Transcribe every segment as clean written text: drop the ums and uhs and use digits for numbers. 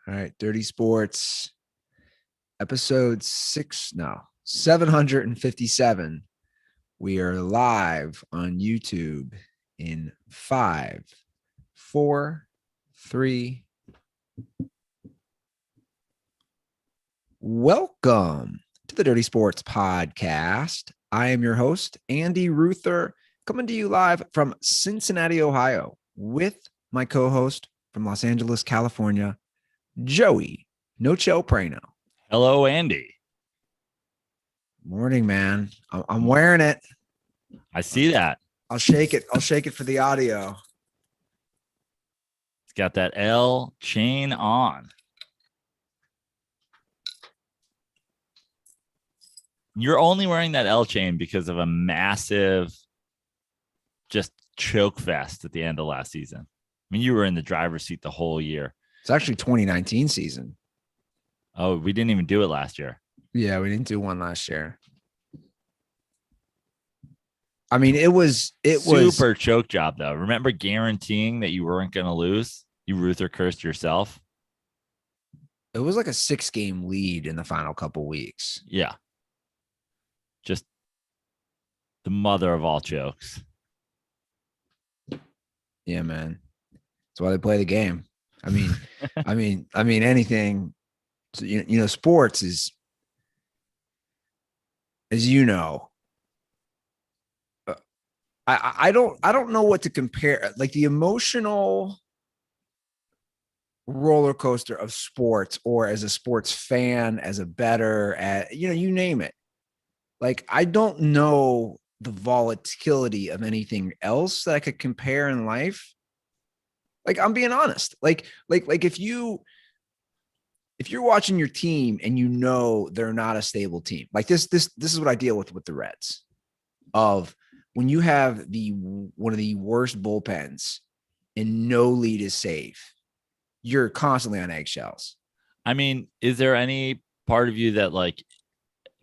All right, Dirty Sports, episode 757. We are live on YouTube in 5, 4, 3. Welcome to the Dirty Sports Podcast. I am your host, Andy Ruther, coming to you live from Cincinnati, Ohio, with my co-host from Los Angeles, California, Joey Nocho Prano. Hello, Andy. Morning, man. I'm wearing it. I see that. I'll shake it. I'll shake it for the audio. It's got that L chain on. You're only wearing that L chain because of a massive just choke fest at the end of last season. I mean, you were in the driver's seat the whole year. It's actually 2019 season. Oh, we didn't even do it last year. Yeah, we didn't do one last year. I mean, it was super choke job, though. Remember guaranteeing that you weren't going to lose? You Ruther cursed yourself. It was like a 6-game lead in the final couple weeks. Yeah. Just the mother of all chokes. Yeah, man. That's why they play the game. I mean, anything. You know, sports is, as you know, I don't know what to compare. Like the emotional roller coaster of sports, or as a sports fan, as a bettor, you name it. Like, I don't know the volatility of anything else that I could compare in life. Like, I'm being honest. Like if you're watching your team and you know they're not a stable team, like this is what I deal with the Reds. Of when you have one of the worst bullpens and no lead is safe, you're constantly on eggshells. I mean, is there any part of you that like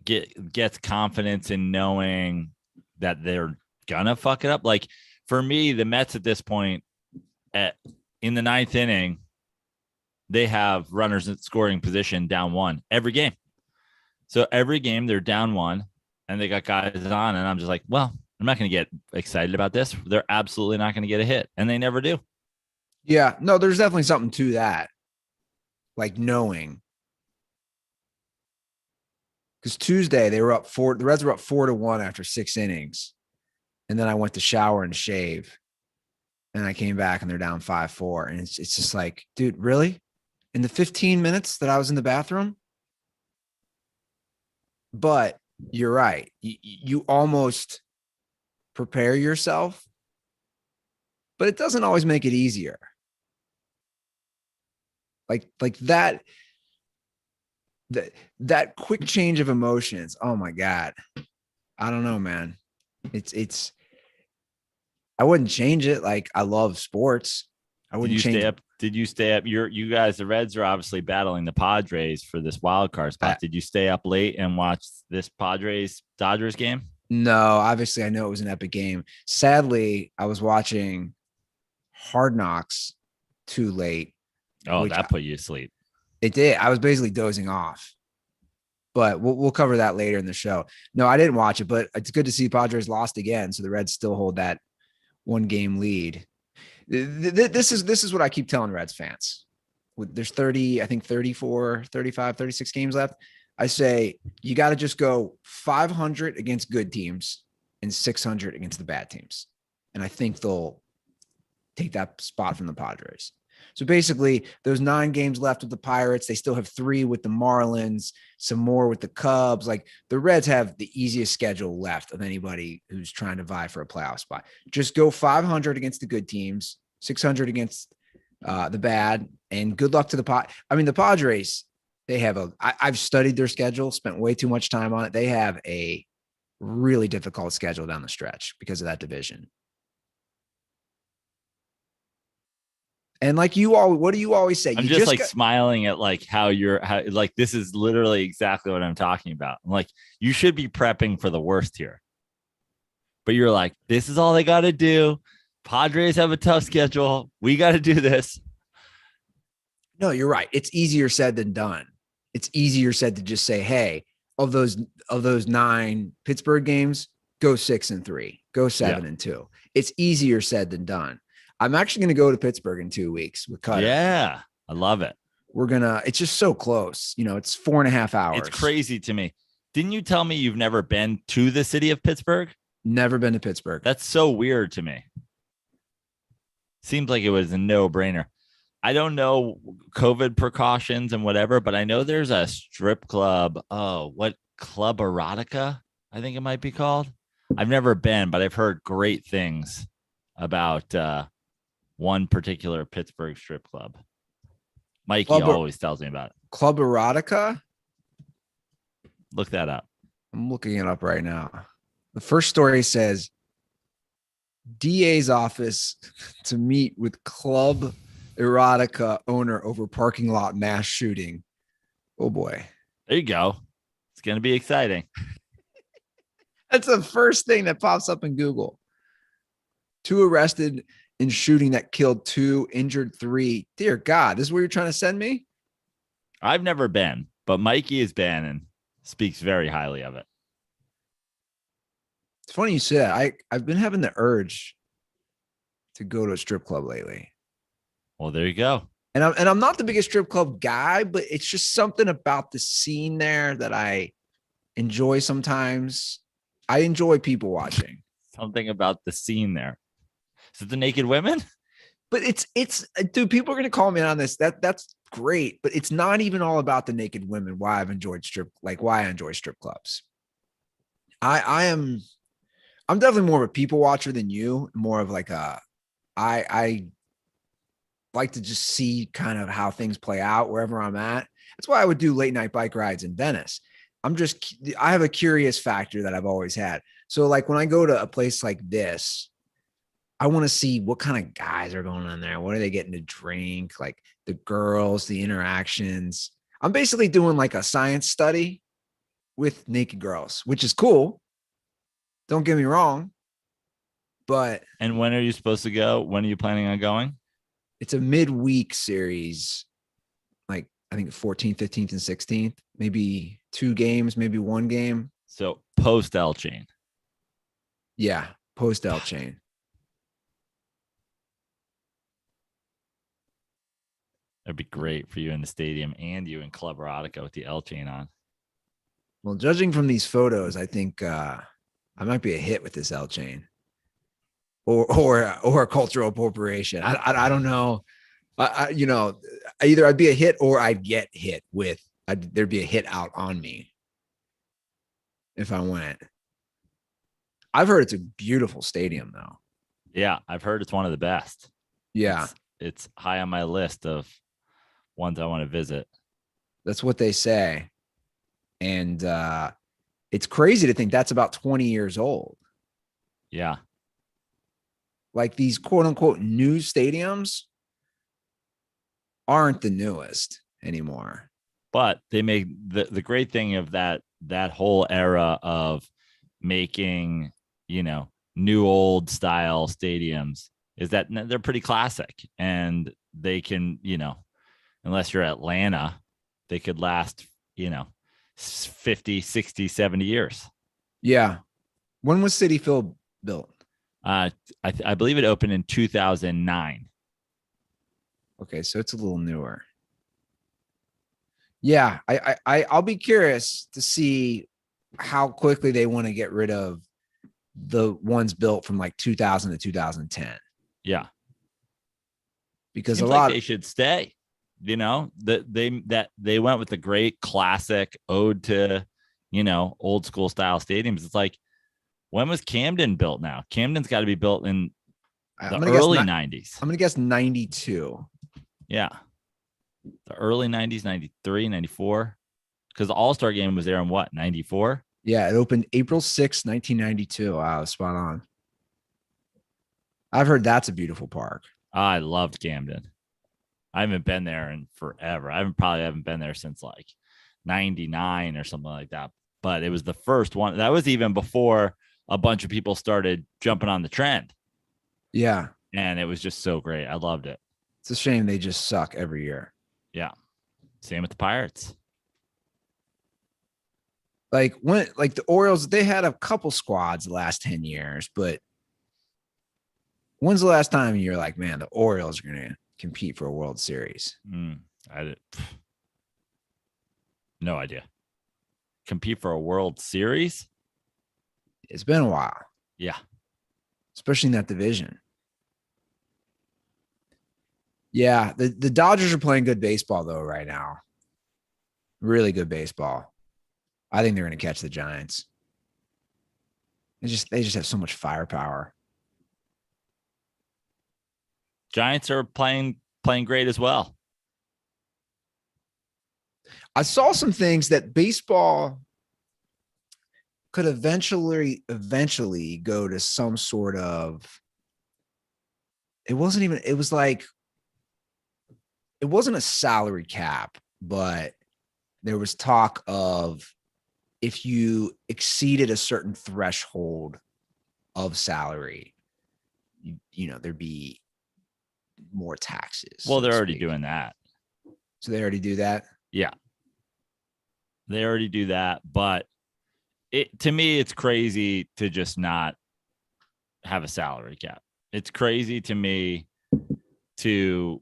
gets confidence in knowing that they're gonna fuck it up? Like for me, the Mets at this point, in the 9th inning, they have runners in scoring position down 1 every game. So every game they're down 1 and they got guys on, and I'm just like, well, I'm not going to get excited about this. They're absolutely not going to get a hit, and they never do. Yeah, no, there's definitely something to that. Like knowing. Because Tuesday the Reds were up 4-1 after 6 innings. And then I went to shower and shave. And I came back and they're down 5-4. And it's just like, dude, really? In the 15 minutes that I was in the bathroom? But you're right. You almost prepare yourself, but it doesn't always make it easier. Like that quick change of emotions. Oh my God. I don't know, man. It's I wouldn't change it. Like, I love sports. I wouldn't change it. Did you stay up? You guys, the Reds are obviously battling the Padres for this wild card spot. Did you stay up late and watch this Padres-Dodgers game? No, obviously I know it was an epic game. Sadly, I was watching Hard Knocks too late. Oh, that put you to sleep. It did. I was basically dozing off. But we'll cover that later in the show. No, I didn't watch it, but it's good to see Padres lost again. So the Reds still hold that 1-game lead. This is what I keep telling Reds fans. There's 34, 35, 36 games left. I say you got to just go 500 against good teams and 600 against the bad teams. And I think they'll take that spot from the Padres. So basically, those 9 games left with the Pirates, they still have 3 with the Marlins, some more with the Cubs. Like, the Reds have the easiest schedule left of anybody who's trying to vie for a playoff spot. Just go 500 against the good teams, 600 against the bad, and good luck to the the Padres. They have I've studied their schedule, spent way too much time on it. They have a really difficult schedule down the stretch because of that division. And like what do you always say? I'm smiling at like how this is literally exactly what I'm talking about. I'm like, you should be prepping for the worst here. But you're like, this is all they got to do. Padres have a tough schedule. We got to do this. No, you're right. It's easier said than done. It's easier said to just say, hey, of those 9 Pittsburgh games, go 6-3, go 7-2. It's easier said than done. I'm actually going to go to Pittsburgh in 2 weeks with Cutter. Yeah, I love it. It's just so close. It's 4.5 hours. It's crazy to me. Didn't you tell me you've never been to the city of Pittsburgh? Never been to Pittsburgh. That's so weird to me. Seems like it was a no-brainer. I don't know COVID precautions and whatever, but I know there's a strip club. Oh, what Club Erotica? I think it might be called. I've never been, but I've heard great things about one particular Pittsburgh strip club. Mikey always tells me about it. Club Erotica? Look that up. I'm looking it up right now. The first story says DA's office to meet with Club Erotica owner over parking lot mass shooting. Oh boy. There you go. It's going to be exciting. That's the first thing that pops up in Google. 2 arrested in shooting that killed 2, injured 3. Dear God, this is where you're trying to send me? I've never been, but Mikey has been and speaks very highly of it. It's funny you say that. I've been having the urge to go to a strip club lately. Well, there you go. And I'm not the biggest strip club guy, but it's just something about the scene there that I enjoy sometimes. I enjoy people watching. Something about the scene there. Is it the naked women? But it's dude, people are going to call me on this. That's great, but it's not even all about the naked women. Why I enjoy strip clubs. I'm definitely more of a people watcher than you. More of like I like to just see kind of how things play out wherever I'm at. That's why I would do late night bike rides in Venice. I have a curious factor that I've always had. So like when I go to a place like this, I want to see what kind of guys are going on there. What are they getting to drink? Like the girls, the interactions. I'm basically doing like a science study with naked girls, which is cool. Don't get me wrong. But and when are you supposed to go? When are you planning on going? It's a midweek series. Like I think 14th, 15th, and 16th. Maybe 2 games, maybe 1 game. So post L chain. Yeah, post L chain. That'd be great for you in the stadium and you in Club Erotica with the L chain on. Well, judging from these photos, I think I might be a hit with this L chain, or cultural appropriation. I don't know. Either I'd be a hit or I'd get hit with. There'd be a hit out on me if I went. I've heard it's a beautiful stadium, though. Yeah, I've heard it's one of the best. Yeah, it's high on my list of ones I want to visit. That's what they say. And it's crazy to think that's about 20 years old. Yeah. Like these quote unquote new stadiums aren't the newest anymore. But they make the great thing of that whole era of making, new old style stadiums is that they're pretty classic and they can, unless you're Atlanta, they could last, 50, 60, 70 years. Yeah. When was Citi Field built? I believe it opened in 2009. Okay, so it's a little newer. Yeah, I'll be curious to see how quickly they want to get rid of the ones built from like 2000 to 2010. Yeah, because seems like they should stay. They went with the great classic ode to, old school style stadiums. It's like, when was Camden built now? Camden's got to be built in the early 90s. I'm going to guess 92. Yeah. The early 90s, 93, 94. Because the All-Star game was there in what, 94? Yeah, it opened April 6, 1992. Wow, spot on. I've heard that's a beautiful park. I loved Camden. I haven't been there in forever. I haven't been there since like 99 or something like that. But it was the first one. That was even before a bunch of people started jumping on the trend. Yeah. And it was just so great. I loved it. It's a shame they just suck every year. Yeah. Same with the Pirates. Like the Orioles, they had a couple squads the last 10 years, but when's the last time you're like, man, the Orioles are going to compete for a World Series? No idea. Compete for a World Series? It's been a while. Yeah. Especially in that division. Yeah, the Dodgers are playing good baseball, though, right now. Really good baseball. I think they're going to catch the Giants. They just have so much firepower. Giants are playing great as well. I saw some things that baseball could eventually go to some sort of, it wasn't a salary cap, but there was talk of if you exceeded a certain threshold of salary, you know, there'd be more taxes. Well, they're already doing that. So they already do that? Yeah. They already do that, but to me, it's crazy to just not have a salary cap. It's crazy to me to,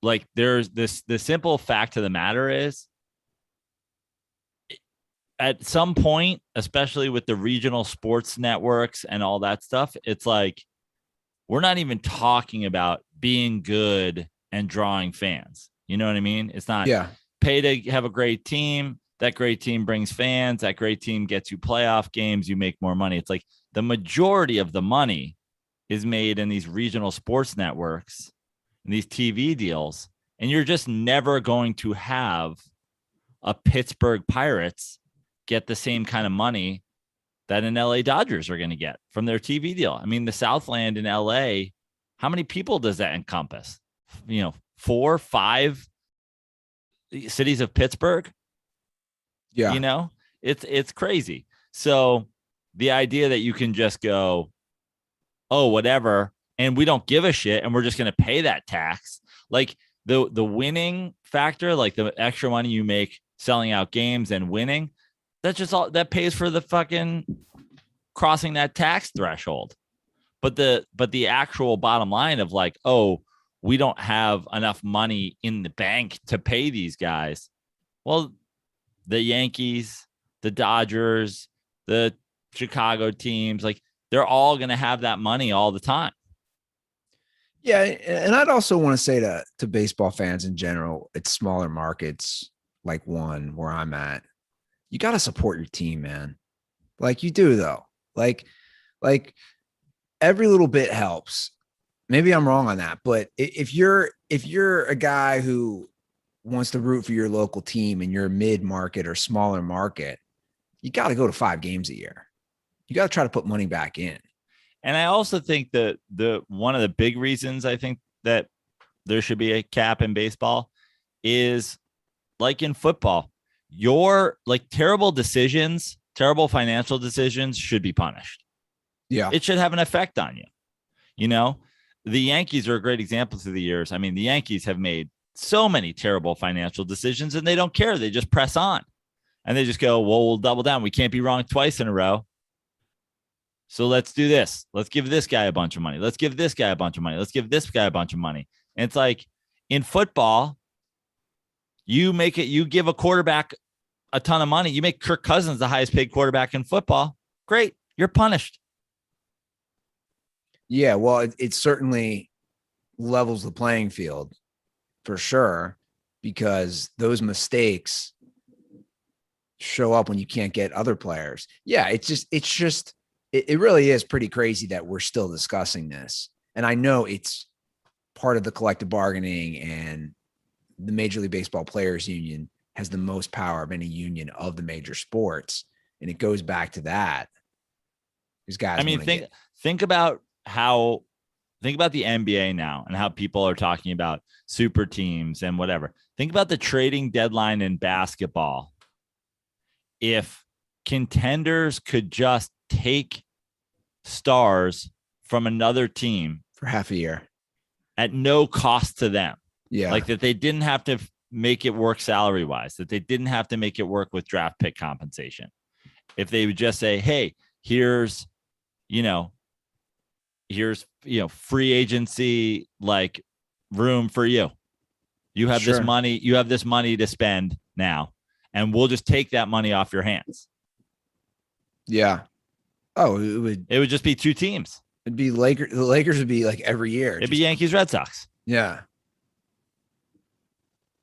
like, there's the simple fact of the matter is, at some point, especially with the regional sports networks and all that stuff, it's like, we're not even talking about being good and drawing fans. You know what I mean? It's not pay to have a great team. That great team brings fans. That great team gets you playoff games. You make more money. It's like the majority of the money is made in these regional sports networks and these TV deals. And you're just never going to have a Pittsburgh Pirates get the same kind of money that an LA Dodgers are going to get from their TV deal. I mean, the Southland in LA, how many people does that encompass? 4, 5 cities of Pittsburgh. Yeah. It's crazy. So the idea that you can just go, oh, whatever, and we don't give a shit, and we're just going to pay that tax. Like the winning factor, like the extra money you make selling out games and winning, that's just all that pays for the fucking crossing that tax threshold. But the actual bottom line of like, oh, we don't have enough money in the bank to pay these guys. Well, the Yankees, the Dodgers, the Chicago teams, like, they're all going to have that money all the time. Yeah. And I'd also want to say to baseball fans in general, it's smaller markets, like one where I'm at, you got to support your team, man. Like you do though. Like every little bit helps. Maybe I'm wrong on that, but if you're a guy who wants to root for your local team and you're a mid-market or smaller market, you got to go to 5 games a year. You got to try to put money back in. And I also think that one of the big reasons I think that there should be a cap in baseball is, like in football, your terrible financial decisions should be punished. Yeah. It should have an effect on you. The Yankees are a great example through the years. I mean, the Yankees have made so many terrible financial decisions and they don't care. They just press on and they just go, well, we'll double down. We can't be wrong twice in a row. So let's do this. Let's give this guy a bunch of money. Let's give this guy a bunch of money. Let's give this guy a bunch of money. And it's like in football, you give a quarterback a ton of money. You make Kirk Cousins the highest paid quarterback in football. Great. You're punished. Yeah. Well, it certainly levels the playing field for sure, because those mistakes show up when you can't get other players. Yeah. It really is pretty crazy that we're still discussing this. And I know it's part of the collective bargaining, and the Major League Baseball Players Union has the most power of any union of the major sports. And it goes back to that. These guys. I mean, think about the NBA now and how people are talking about super teams and whatever. Think about the trading deadline in basketball. If contenders could just take stars from another team for half a year at no cost to them, Yeah. Like that they didn't have to make it work salary wise, that they didn't have to make it work with draft pick compensation. If they would just say, hey, here's, you know, free agency, like room for you. You have this money, to spend now, and we'll just take that money off your hands. Yeah. Oh, it would just be two teams. It'd be Lakers. The Lakers would be like every year. It'd be Yankees, Red Sox. Yeah.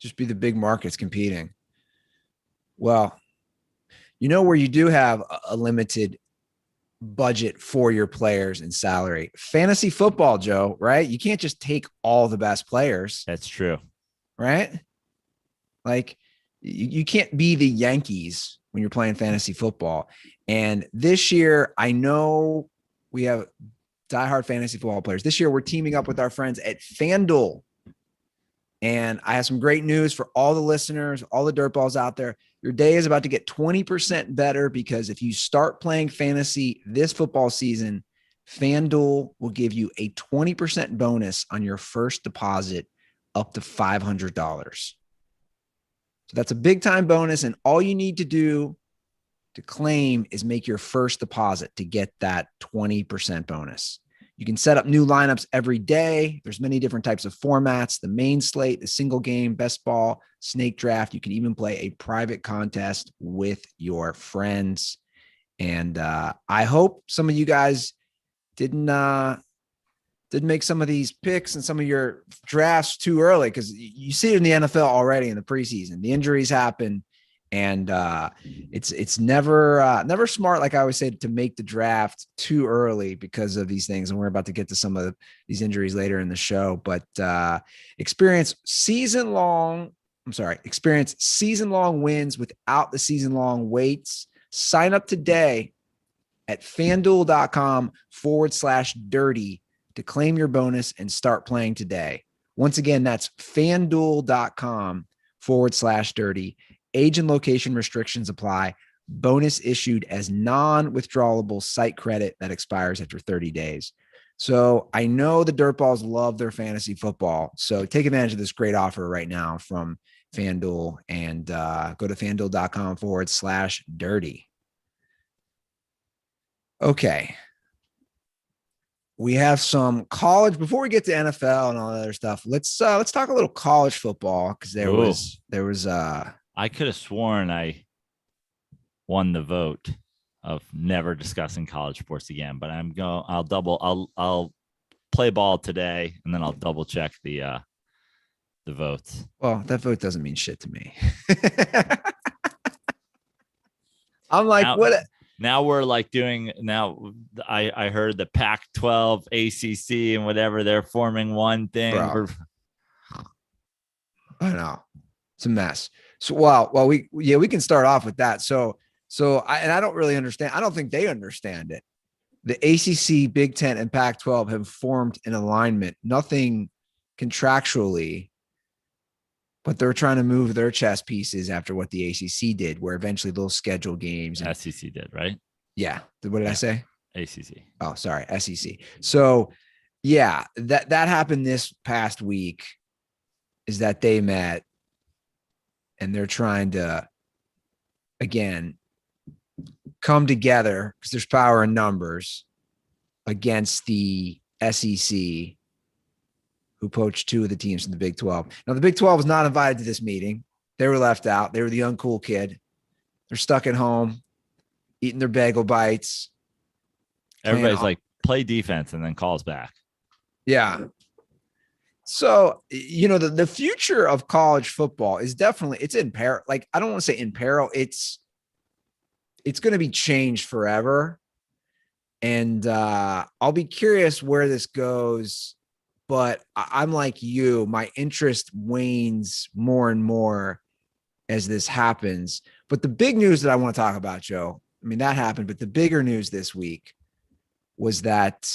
Just be the big markets competing. Well, where you do have a limited budget for your players and salary? Fantasy football, Joe, right? You can't just take all the best players. That's true. Right? Like you can't be the Yankees when you're playing fantasy football. And this year, I know we have diehard fantasy football players. This year, we're teaming up with our friends at FanDuel. And I have some great news for all the listeners, all the dirtballs out there. Your day is about to get 20% better because if you start playing fantasy this football season, FanDuel will give you a 20% bonus on your first deposit up to $500. So that's a big time bonus. And all you need to do to claim is make your first deposit to get that 20% bonus. You can set up new lineups every day. There's many different types of formats, the main slate, the single game, best ball, snake draft. You can even play a private contest with your friends. And I hope some of you guys didn't make some of these picks and some of your drafts too early, because you see it in the NFL already in the preseason. The injuries happen. And it's never smart, like I always say, to make the draft too early because of these things. And we're about to get to some of these injuries later in the show. But experience season-long wins without the season-long waits. Sign up today at FanDuel.com/dirty to claim your bonus and start playing today. Once again, that's FanDuel.com/dirty. Age and location restrictions apply. Bonus issued as non-withdrawable site credit that expires after 30 days. So I know the dirtballs love their fantasy football. So take advantage of this great offer right now from FanDuel and go to FanDuel.com/dirty. Okay. We have some college before we get to NFL and all that other stuff. Let's talk a little college football, because there was I could have sworn I won the vote of never discussing college sports again, but I'll play ball today, and then I'll double check the votes. Well, that vote doesn't mean shit to me. I'm like, what? Now we're like doing I heard the Pac-12, ACC, and whatever, they're forming one thing. I know, it's a mess. So, we can start off with that. So I don't really understand. I don't think they understand it. The ACC, Big Ten, and Pac-12 have formed an alignment, nothing contractually, but they're trying to move their chess pieces after what the ACC did, where eventually they'll schedule games. And SEC did, right? Yeah. What did I say? ACC. Oh, sorry. SEC. So yeah, that happened this past week, is that they met and they're trying to, again, come together because there's power in numbers against the SEC, who poached two of the teams from the Big 12. Now, the Big 12 was not invited to this meeting. They were left out. They were the uncool kid. They're stuck at home, eating their bagel bites. Everybody's like, play defense and then calls back. Yeah. So, the future of college football is definitely, it's in peril. Like, I don't want to say in peril. It's going to be changed forever. And I'll be curious where this goes. But I'm like you, my interest wanes more and more as this happens. But the big news that I want to talk about, Joe, I mean, that happened, but the bigger news this week was that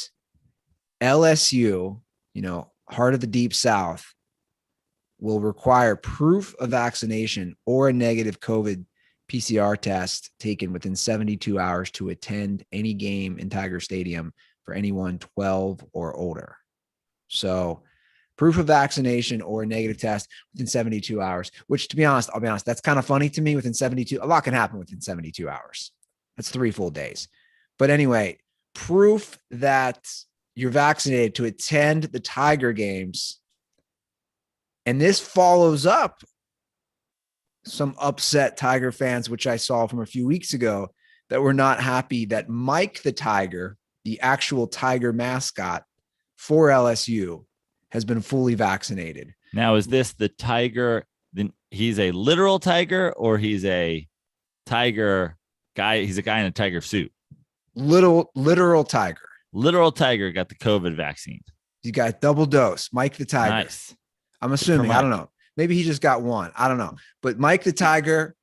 LSU, heart of the Deep South, will require proof of vaccination or a negative COVID PCR test taken within 72 hours to attend any game in Tiger Stadium for anyone 12 or older. So proof of vaccination or a negative test within 72 hours, which to be honest, I'll be honest, that's kind of funny to me. Within 72, a lot can happen within 72 hours. That's 3 full days. But anyway, proof that you're vaccinated to attend the Tiger games. And this follows up some upset Tiger fans, which I saw from a few weeks ago, that were not happy that Mike the Tiger, the actual Tiger mascot for LSU, has been fully vaccinated. Now, is this the Tiger? He's a literal tiger, or he's a tiger guy? He's a guy in a tiger suit. Literal tiger. Literal tiger got the COVID vaccine. He got double dose. Mike the Tiger. Nice. I'm assuming. I don't know. Maybe he just got one. I don't know. But Mike the Tiger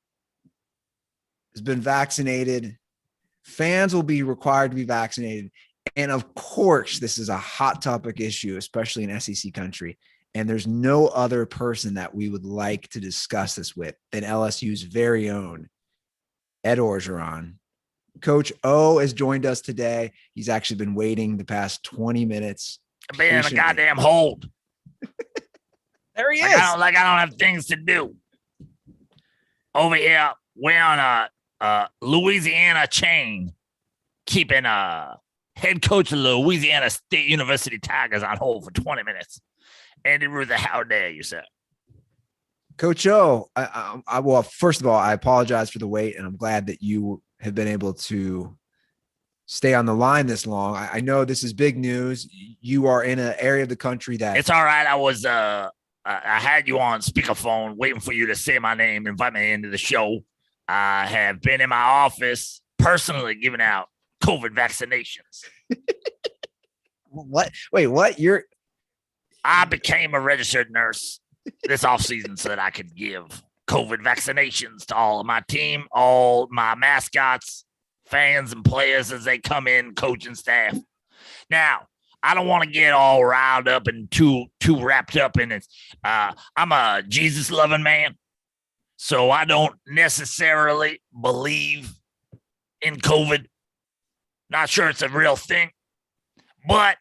has been vaccinated. Fans will be required to be vaccinated. And of course, this is a hot topic issue, especially in SEC country. And there's no other person that we would like to discuss this with than LSU's very own Ed Orgeron. Coach O has joined us today. He's actually been waiting the past 20 minutes. Been in a goddamn hold. There he is. I don't have things to do. Over here, we're on a Louisiana chain, keeping head coach of the Louisiana State University Tigers on hold for 20 minutes. Andy Ruther, how dare you, sir? Coach O, well, first of all, I apologize for the wait, and I'm glad that you have been able to stay on the line this long. I know this is big news. You are in an area of the country that it's all right. I had you on speakerphone waiting for you to say my name, invite me into the show. I have been in my office personally giving out COVID vaccinations. What? Wait, what? I became a registered nurse this offseason so that I could give COVID vaccinations to all of my team, all my mascots, fans, and players as they come in, coaching staff. Now, I don't want to get all riled up and too wrapped up in it. I'm a Jesus-loving man, so I don't necessarily believe in COVID. Not sure it's a real thing, but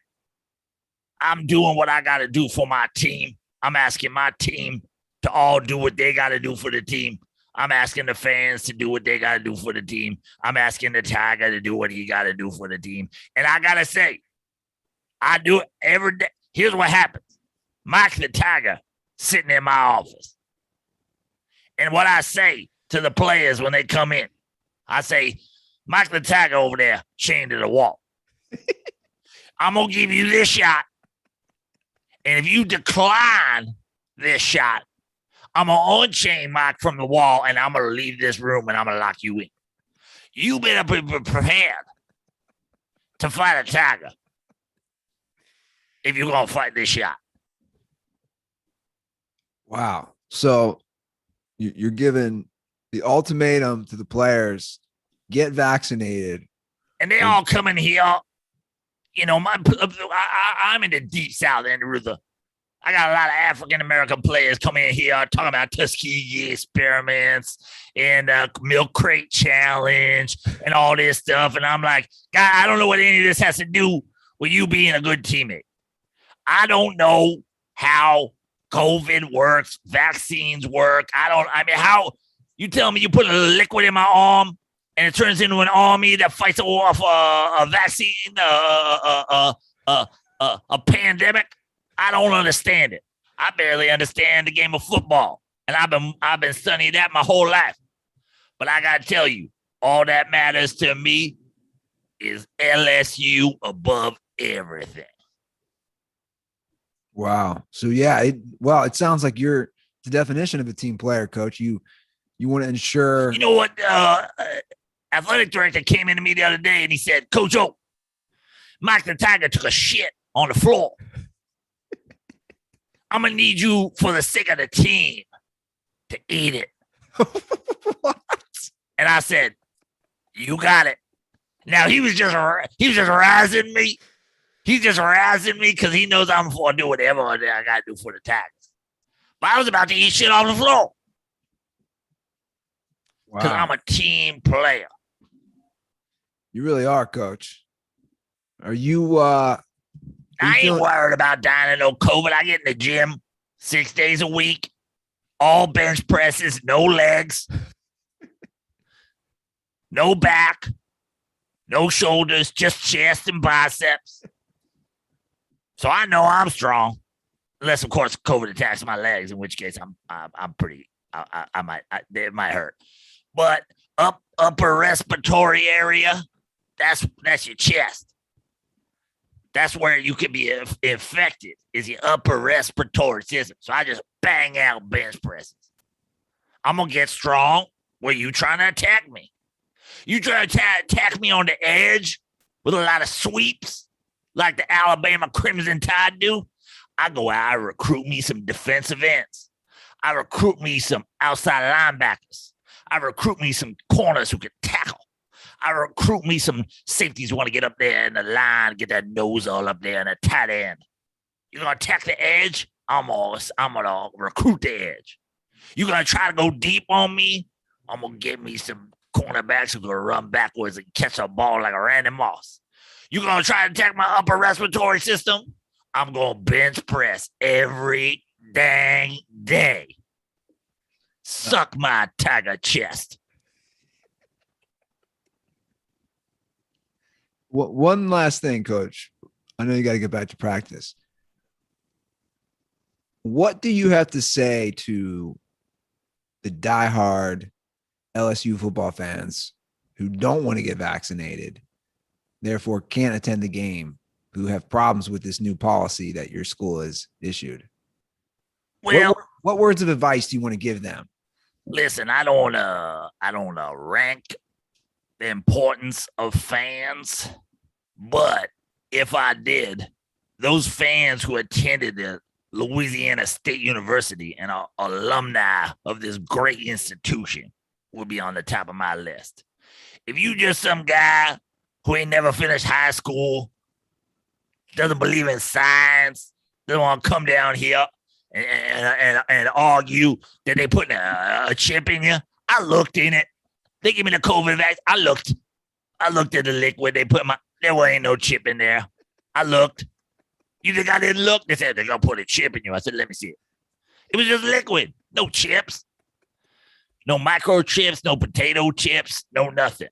I'm doing what I got to do for my team. I'm asking my team to all do what they got to do for the team. I'm asking the fans to do what they got to do for the team. I'm asking the Tiger to do what he got to do for the team. And I got to say, I do it every day. Here's what happens. Mike the Tiger sitting in my office. And what I say to the players when they come in, I say, Mike the Tiger over there, chained to the wall. I'm going to give you this shot. And if you decline this shot, I'm going to unchain Mike from the wall, and I'm going to leave this room, and I'm going to lock you in. You better be prepared to fight a tiger if you're going to fight this shot. Wow. So you're giving the ultimatum to the players, get vaccinated. And they all come in here. You know, I'm in the deep South, Andrew Ruther. I got a lot of African-American players coming in here talking about Tuskegee experiments and milk crate challenge and all this stuff. And I'm like, God, I don't know what any of this has to do with you being a good teammate. I don't know how COVID works, vaccines work. How you tell me you put a liquid in my arm and it turns into an army that fights off a vaccine, a pandemic. I don't understand it. I barely understand the game of football, and I've been studying that my whole life. But I gotta tell you, all that matters to me is LSU above everything. Wow. So yeah, it sounds like you're the definition of a team player, Coach. You want to ensure. You know what? Athletic director came into me the other day and he said, Coach O, Mike the Tiger took a shit on the floor. I'm going to need you for the sake of the team to eat it. What? And I said, you got it. Now he was just razzing me. He's just razzing me because he knows I'm going to do whatever I got to do for the Tigers. But I was about to eat shit off the floor. Because I'm a team player. You really are, Coach. Are you I ain't worried about dying of no COVID. I get in the gym 6 days a week, all bench presses, no legs, no back, no shoulders, just chest and biceps. So I know I'm strong, unless of course COVID attacks my legs, in which case I'm pretty. It might hurt, but upper respiratory area, that's your chest. That's where you can be infected, is your upper respiratory system. So I just bang out bench presses. I'm going to get strong. Were you trying to attack me? You trying to attack me on the edge with a lot of sweeps like the Alabama Crimson Tide do? I go out, I recruit me some defensive ends. I recruit me some outside linebackers. I recruit me some corners who can tackle. I recruit me some safeties who want to get up there in the line, get that nose all up there in the tight end. You're going to attack the edge? I'm going to recruit the edge. You're going to try to go deep on me? I'm going to get me some cornerbacks who are going to run backwards and catch a ball like a Randy Moss. You're going to try to attack my upper respiratory system? I'm going to bench press every dang day. Suck my tiger chest. One last thing, Coach. I know you got to get back to practice. What do you have to say to the diehard LSU football fans who don't want to get vaccinated, therefore can't attend the game, who have problems with this new policy that your school has issued? Well, what words of advice do you want to give them? Listen, I don't rank the importance of fans, but if I did, those fans who attended the Louisiana State University and are alumni of this great institution would be on the top of my list. If you just some guy who ain't never finished high school, doesn't believe in science, doesn't want to come down here and argue that they put a chip in you, I looked in it. They gave me the COVID vaccine. I looked at the liquid they put there ain't no chip in there. I looked. You think I didn't look? They said they're going to put a chip in you. I said, let me see it. It was just liquid. No chips. No microchips, no potato chips, no nothing.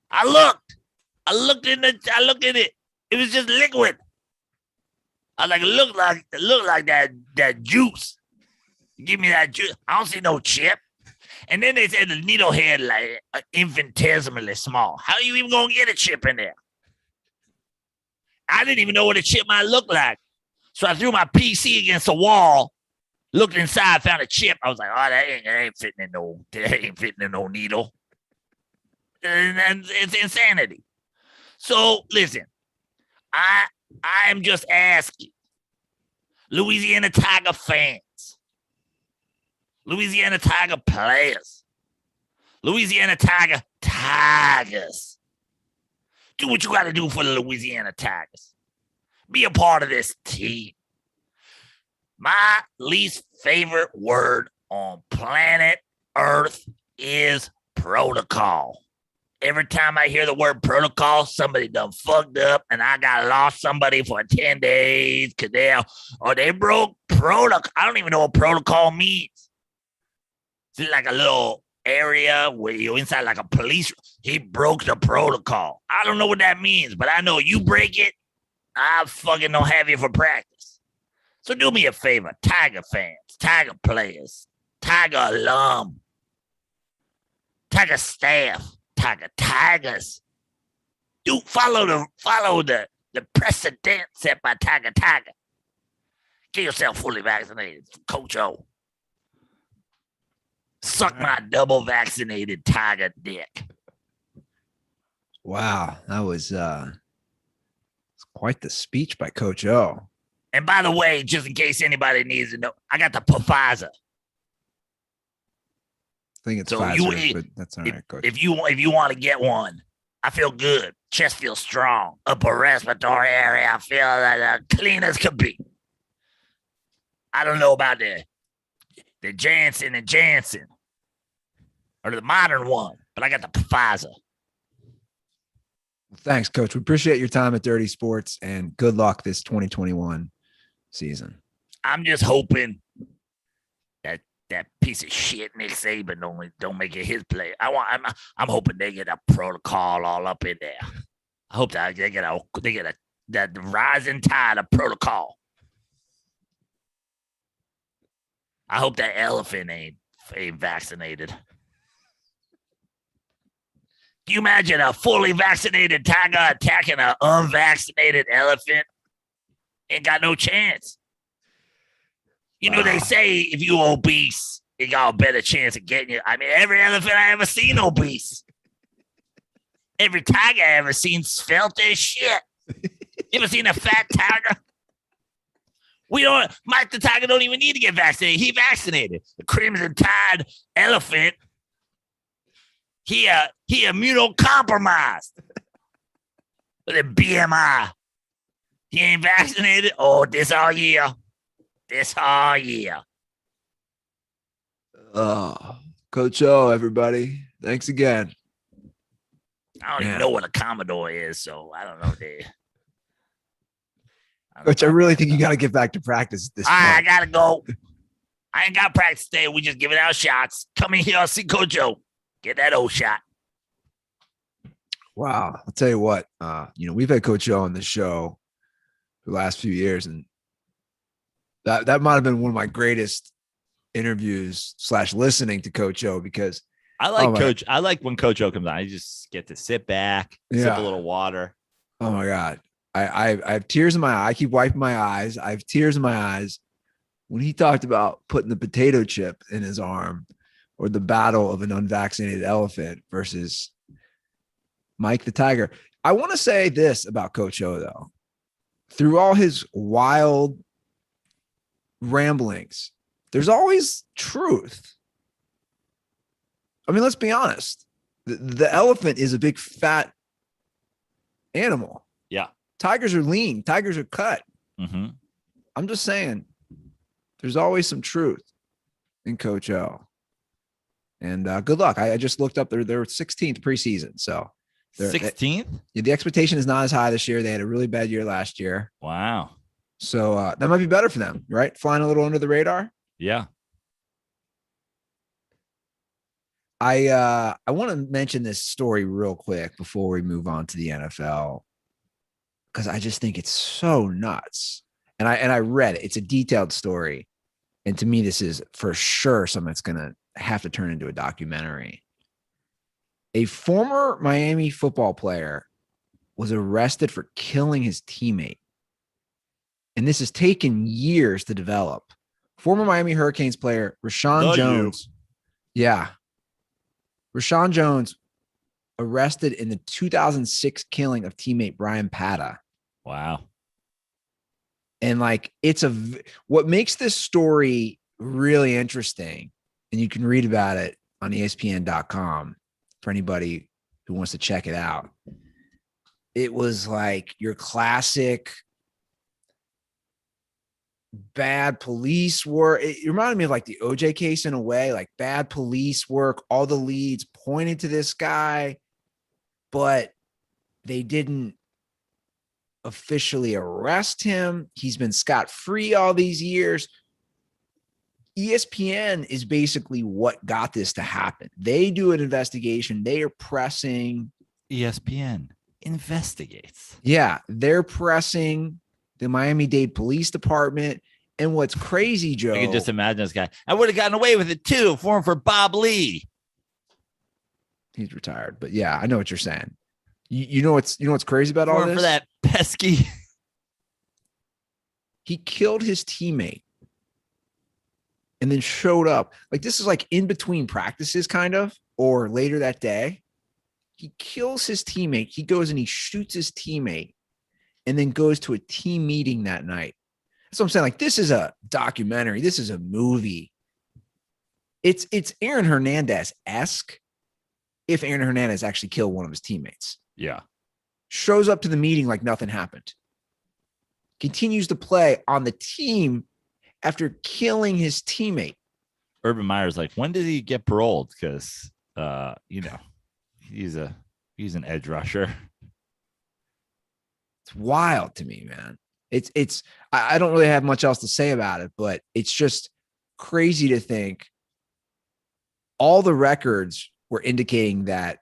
I looked. I looked at it. It was just liquid. I was like, it looked like that juice. Give me that juice. I don't see no chip. And then they said the needle head like infinitesimally small. How are you even gonna get a chip in there? I didn't even know what a chip might look like. So I threw my PC against the wall, looked inside, found a chip. I was like, oh, that ain't fitting in no needle. And it's insanity. So listen, I'm just asking Louisiana Tiger fans, Louisiana Tiger players, Louisiana Tigers. Do what you got to do for the Louisiana Tigers. Be a part of this team. My least favorite word on planet Earth is protocol. Every time I hear the word protocol, somebody done fucked up and I got lost somebody for 10 days because they broke protocol. I don't even know what protocol means. It's like a little area where you're inside like a police. He broke the protocol. I don't know what that means, but I know you break it, I fucking don't have you for practice. So do me a favor, Tiger fans, Tiger players, Tiger alum, Tiger staff, Tigers. Do follow the precedent set by Tiger. Get yourself fully vaccinated, Coach O. Suck my double vaccinated Tiger dick. Wow, that was quite the speech by Coach O. And by the way, just in case anybody needs to know, I got the Pfizer. I think it's so Pfizer, but that's all right, Coach. If you want to get one, I feel good. Chest feels strong. Upper respiratory area, I feel like clean as could be. I don't know about the Janssen and Janssen or the modern one, but I got the Pfizer. Thanks, Coach. We appreciate your time at Dirty Sports, and good luck this 2021 season. I'm just hoping that piece of shit Nick Saban don't make it his play. I'm hoping they get a protocol all up in there. I hope that they get that rising tide of protocol. I hope that elephant ain't vaccinated. Can you imagine a fully vaccinated tiger attacking an unvaccinated elephant? Ain't got no chance. You know, they say if you obese, you got a better chance of getting you. I mean, every elephant I ever seen obese. Every tiger I ever seen felt as shit. You ever seen a fat tiger? Mike the tiger don't even need to get vaccinated. He vaccinated. The Crimson Tide elephant, he immunocompromised with a BMI. He ain't vaccinated. Oh, this all year. Coach O, everybody. Thanks again. I don't even know what a Commodore is, so I don't know. Coach, I really think you got to get back to practice at this point. I got to go. I ain't got practice today. We just giving out shots. Come in here. I'll see Coach O. Get that O shot. Wow. I'll tell you what, we've had Coach O on the show for the last few years, and that might have been one of my greatest interviews / listening to Coach O, because I like when Coach O comes on. I just get to sit back, sip a little water. Oh my God. I have tears in my eye. I keep wiping my eyes. I have tears in my eyes when he talked about putting the potato chip in his arm, or the battle of an unvaccinated elephant versus Mike the Tiger. I want to say this about Coach O, though. Through all his wild ramblings, there's always truth. I mean, let's be honest. The elephant is a big fat animal. Yeah. Tigers are lean. Tigers are cut. Mm-hmm. I'm just saying, there's always some truth in Coach O. And good luck. I just looked up. They're 16th preseason. So 16th? The expectation is not as high this year. They had a really bad year last year. Wow. So that might be better for them, right? Flying a little under the radar. Yeah. I want to mention this story real quick before we move on to the NFL, because I just think it's so nuts. And I read it. It's a detailed story. And to me, this is for sure something that's going to have to turn into a documentary. A former Miami football player was arrested for killing his teammate. And this has taken years to develop. Former Miami Hurricanes player Rashawn Jones. Yeah. Rashawn Jones arrested in the 2006 killing of teammate Brian Pata. Wow. And what makes this story really interesting, and you can read about it on ESPN.com for anybody who wants to check it out. It was like your classic bad police work. It reminded me of like the OJ case in a way, like bad police work. All the leads pointed to this guy, but they didn't officially arrest him. He's been scot-free all these years. ESPN is basically what got this to happen. They do an investigation. They are pressing. ESPN investigates. Yeah, they're pressing the Miami-Dade Police Department. And what's crazy, Joe, I can just imagine this guy. I would have gotten away with it too, for Bob Lee. He's retired, but yeah, I know what you're saying. You know what's crazy about all this? For that pesky. He killed his teammate and then showed up. Like, this is like in between practices, kind of, or later that day. He kills his teammate. He goes and he shoots his teammate and then goes to a team meeting that night. So I'm saying, like, this is a documentary. This is a movie. It's Aaron Hernandez-esque if Aaron Hernandez actually killed one of his teammates. Yeah. Shows up to the meeting like nothing happened. Continues to play on the team after killing his teammate. Urban Meyer's like, when did he get paroled? Because he's an edge rusher. It's wild to me, man. I don't really have much else to say about it, but it's just crazy to think all the records were indicating that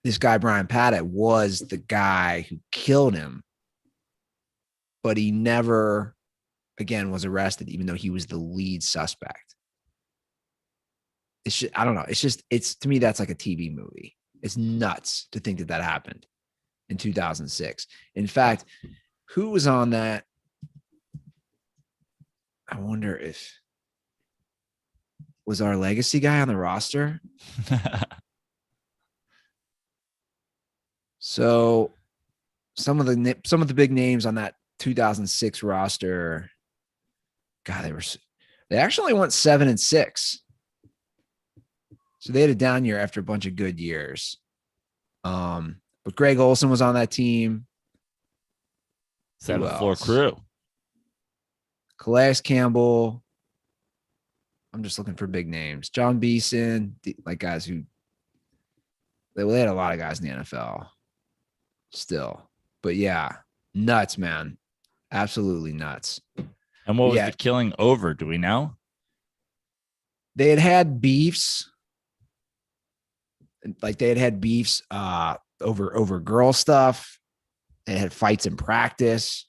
this guy, Brian Paddock, was the guy who killed him, but he never, again, was arrested, even though he was the lead suspect. It's just, I don't know. It's to me, that's like a TV movie. It's nuts to think that happened in 2006. In fact, who was on that? I wonder if was our legacy guy on the roster. So some of the big names on that 2006 roster, God, they actually went 7-6. So they had a down year after a bunch of good years. But Greg Olson was on that team. Seventh floor crew. Calais Campbell. I'm just looking for big names. John Beeson, like guys who they had a lot of guys in the NFL still. But yeah, nuts, man. Absolutely nuts. And what was the killing over? Do we know? They had beefs. Like they had beefs over girl stuff. They had fights in practice.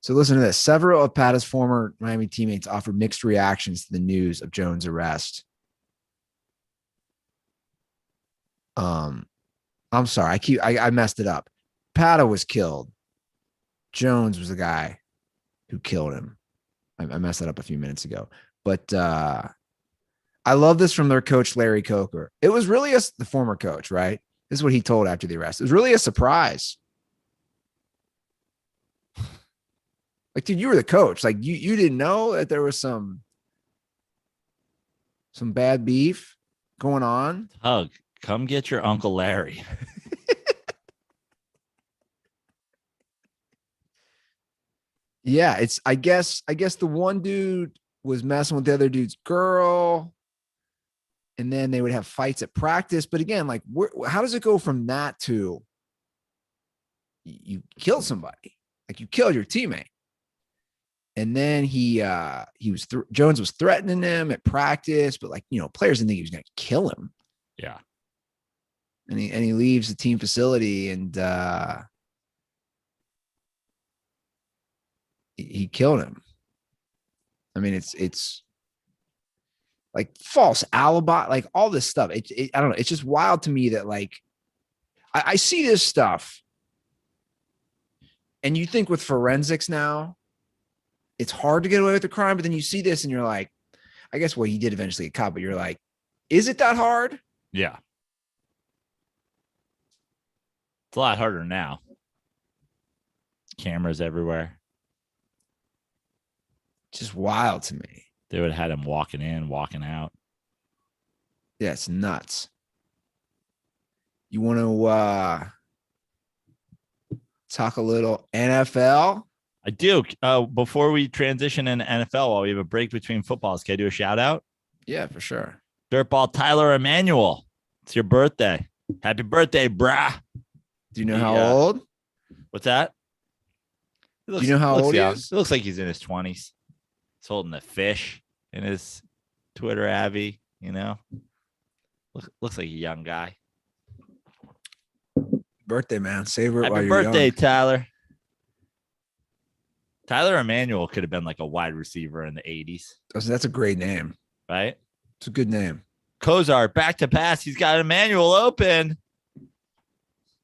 So listen to this. Several of Paddock's former Miami teammates offered mixed reactions to the news of Jones' arrest. I'm sorry. I messed it up. Paddock was killed. Jones was the guy who killed him. I messed that up a few minutes ago. But I love this from their coach, Larry Coker. It was really the former coach, right? This is what he told after the arrest. It was really a surprise. Like, dude, you were the coach. Like, you didn't know that there was some bad beef going on. Hug, come get your Uncle Larry. Yeah, I guess the one dude was messing with the other dude's girl, and then they would have fights at practice. But again, like, how does it go from that to you killed somebody? Like, you killed your teammate. And then Jones was threatening him at practice, but like, players didn't think he was going to kill him. Yeah. And he leaves the team facility and he killed him. I mean, it's like false alibi, like all this stuff. I don't know. It's just wild to me that like, I see this stuff and you think with forensics now, it's hard to get away with the crime, but then you see this and you're like, I guess, well, he did eventually get caught, but you're like, is it that hard? Yeah. It's a lot harder now. Cameras everywhere. Just wild to me. They would have had him walking in, walking out. Yeah, it's nuts. You want to talk a little NFL? I do. Before we transition into NFL, while we have a break between footballs, can I do a shout out? Yeah, for sure. DirtBall Tyler Emmanuel. It's your birthday. Happy birthday, brah. Do you know how old? What's that? Do you know how old he is? It looks like he's in his 20s. He's holding a fish in his Twitter Abby, Looks like a young guy. Birthday, man. Savor it while Happy you're birthday, young. Tyler. Tyler Emmanuel could have been like a wide receiver in the 80s. That's a great name. Right? It's a good name. Kozar, back to pass. He's got Emmanuel open.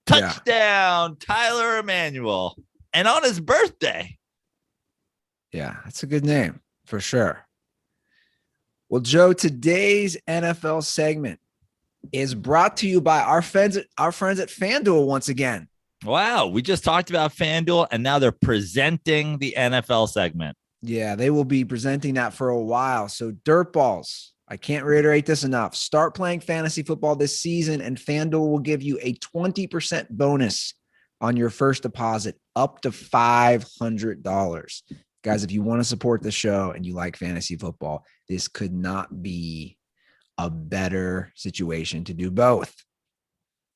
Touchdown, Tyler Emmanuel. And on his birthday. Yeah, that's a good name for sure. Well, Joe, today's NFL segment is brought to you by our friends at FanDuel once again. Wow, we just talked about FanDuel, and now they're presenting the NFL segment. Yeah, they will be presenting that for a while. So, Dirtballs, I can't reiterate this enough. Start playing fantasy football this season, and FanDuel will give you a 20% bonus on your first deposit, up to $500. Guys, if you want to support the show and you like fantasy football, this could not be a better situation to do both.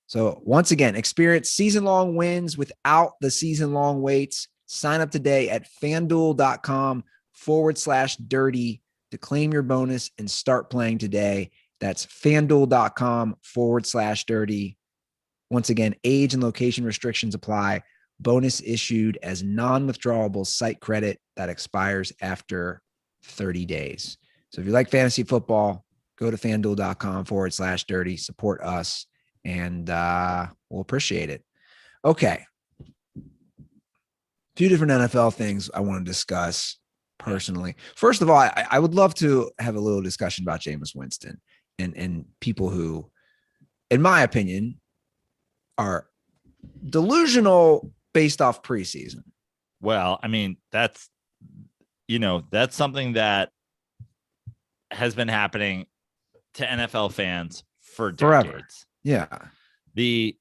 So once again, experience season-long wins without the season-long waits. Sign up today at FanDuel.com/dirty to claim your bonus and start playing today. That's FanDuel.com/dirty. Once again, age and location restrictions apply. Bonus issued as non-withdrawable site credit that expires after 30 days. So if you like fantasy football, go to FanDuel.com/dirty, support us, and we'll appreciate it. Okay. A few different NFL things I want to discuss personally. First of all, I would love to have a little discussion about Jameis Winston and people who, in my opinion, are delusional based off preseason. Well, I mean, that's something that has been happening to NFL fans for decades. Forever. Yeah. The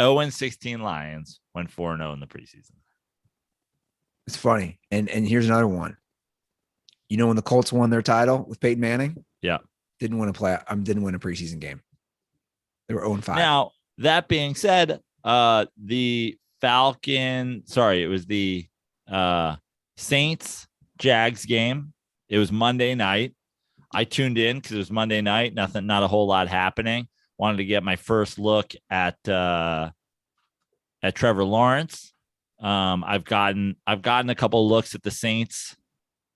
0-16 Lions went 4-0 in the preseason. It's funny. And here's another one. You know when the Colts won their title with Peyton Manning? Yeah. Didn't win a preseason game. They were 0-5. Now, that being said, it was the Saints Jags game. It was Monday night. I tuned in because it was Monday night. Not a whole lot happening. Wanted to get my first look at Trevor Lawrence. I've gotten a couple looks at the Saints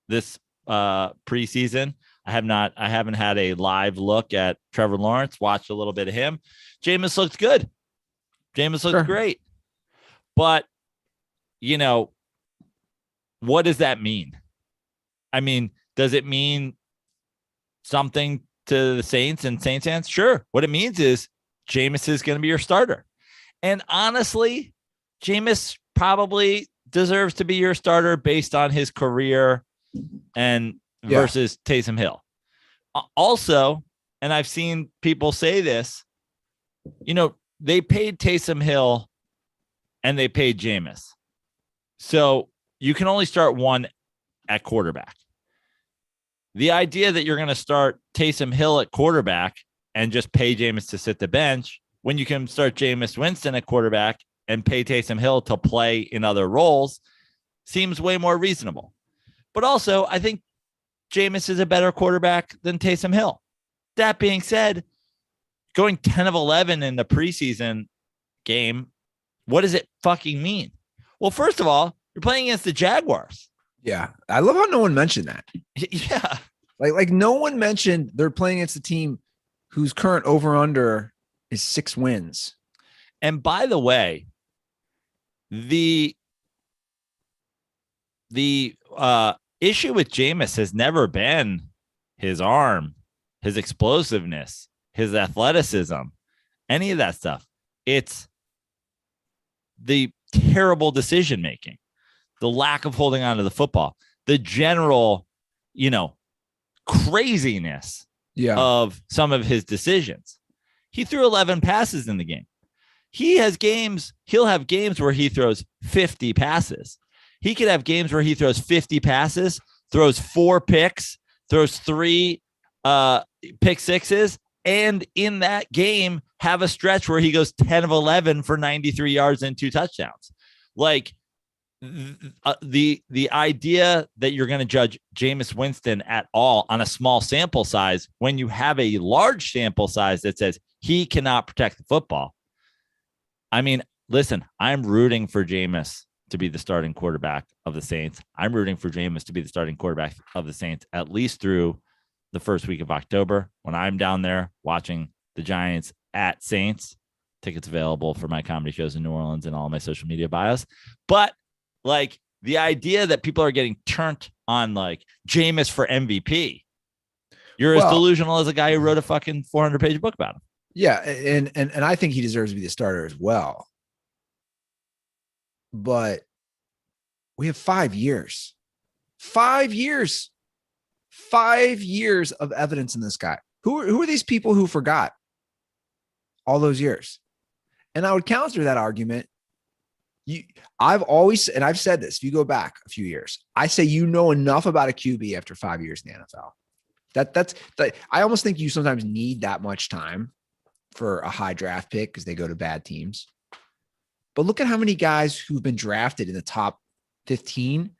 this preseason. I haven't had a live look at Trevor Lawrence. Watched a little bit of him. Jameis looked good. Jameis looked great. But, what does that mean? I mean, does it mean something to the Saints and Saints fans? Sure. What it means is Jameis is going to be your starter. And honestly, Jameis probably deserves to be your starter based on his career and versus Taysom Hill. Also, and I've seen people say this, they paid Taysom Hill and they paid Jameis. So you can only start one at quarterback. The idea that you're going to start Taysom Hill at quarterback and just pay Jameis to sit the bench when you can start Jameis Winston at quarterback and pay Taysom Hill to play in other roles seems way more reasonable. But also, I think Jameis is a better quarterback than Taysom Hill. That being said, going 10 of 11 in the preseason game, what does it fucking mean? Well, first of all, you're playing against the Jaguars. Yeah. I love how no one mentioned that. Yeah. Like no one mentioned they're playing against a team whose current over-under is 6 wins. And by the way, the issue with Jameis has never been his arm, his explosiveness, his athleticism, any of that stuff. It's the terrible decision-making, the lack of holding on to the football, the general, craziness of some of his decisions. He threw 11 passes in the game. He'll have games where he throws 50 passes. He could have games where he throws 50 passes, throws 4 picks, throws 3 pick sixes, and in that game have a stretch where he goes 10 of 11 for 93 yards and 2 touchdowns. Like the idea that you're going to judge Jameis Winston at all on a small sample size when you have a large sample size that says he cannot protect the football. I mean, listen, I'm rooting for Jameis to be the starting quarterback of the Saints. I'm rooting for Jameis to be the starting quarterback of the Saints at least through the first week of October when I'm down there watching the Giants at Saints. Tickets available for my comedy shows in New Orleans and all my social media bios. But like the idea that people are getting turned on like Jameis for MVP. You're as delusional as a guy who wrote a fucking 400-page book about him. Yeah, and I think he deserves to be the starter as well. But we have 5 years. 5 years. 5 years of evidence in this guy. Who are these people who forgot all those years? And I would counter that argument. I've always, and I've said this, if you go back a few years, I say enough about a QB after 5 years in the NFL. That's I almost think you sometimes need that much time for a high draft pick because they go to bad teams. But look at how many guys who've been drafted in the top 15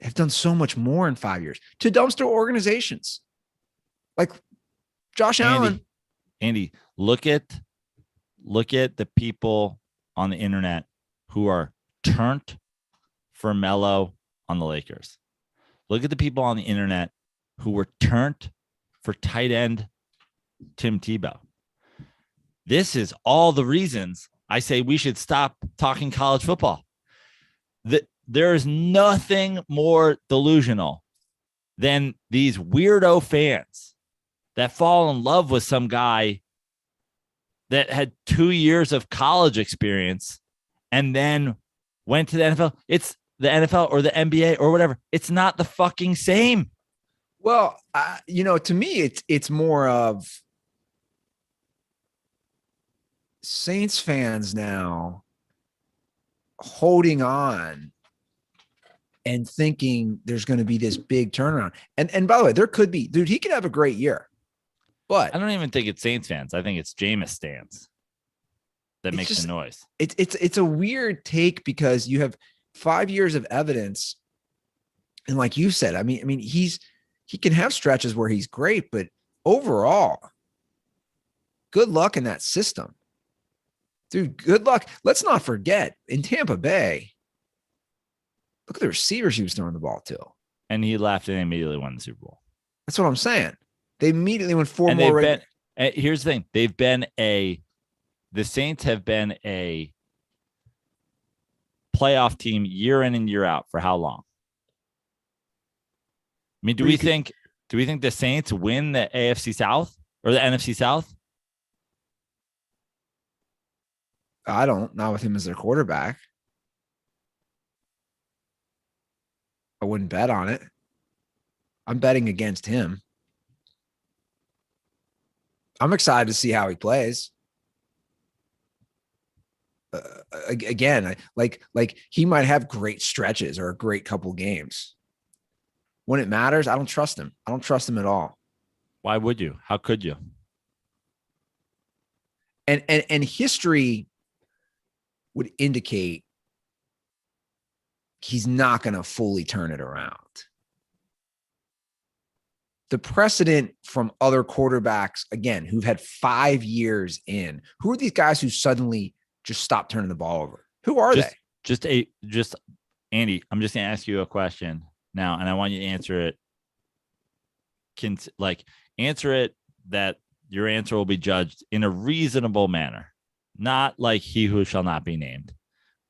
have done so much more in 5 years to dumpster organizations like Josh Allen. Andy, look at the people on the internet who are turned for Melo on the Lakers. Look at the people on the internet who were turned for tight end Tim Tebow. This is all the reasons I say we should stop talking college football. There is nothing more delusional than these weirdo fans that fall in love with some guy that had 2 years of college experience and then went to the NFL. It's the NFL or the NBA or whatever. It's not the fucking same. Well, to me, it's more of Saints fans now holding on and thinking there's going to be this big turnaround. And by the way, there could be, dude, he could have a great year. But I don't even think it's Saints fans. I think it's Jameis stands that makes the noise. It's a weird take because you have 5 years of evidence. And like you said, I mean, he can have stretches where he's great, but overall, good luck in that system. Dude, good luck. Let's not forget in Tampa Bay, look at the receivers he was throwing the ball to. And he left and immediately won the Super Bowl. That's what I'm saying. They immediately went four and more. Here's the thing. The Saints have been a playoff team year in and year out for how long? I mean, do we think the Saints win the AFC South or the NFC South? I don't, not with him as their quarterback. I wouldn't bet on it. I'm betting against him. I'm excited to see how he plays. Again, like he might have great stretches or a great couple games. When it matters, I don't trust him. I don't trust him at all. Why would you? How could you? And history would indicate he's not going to fully turn it around. The precedent from other quarterbacks, again, who've had 5 years in, who are these guys who suddenly just stop turning the ball over? Who are they? Just Andy, I'm just going to ask you a question now, and I want you to answer it. Answer it that your answer will be judged in a reasonable manner, not like he who shall not be named,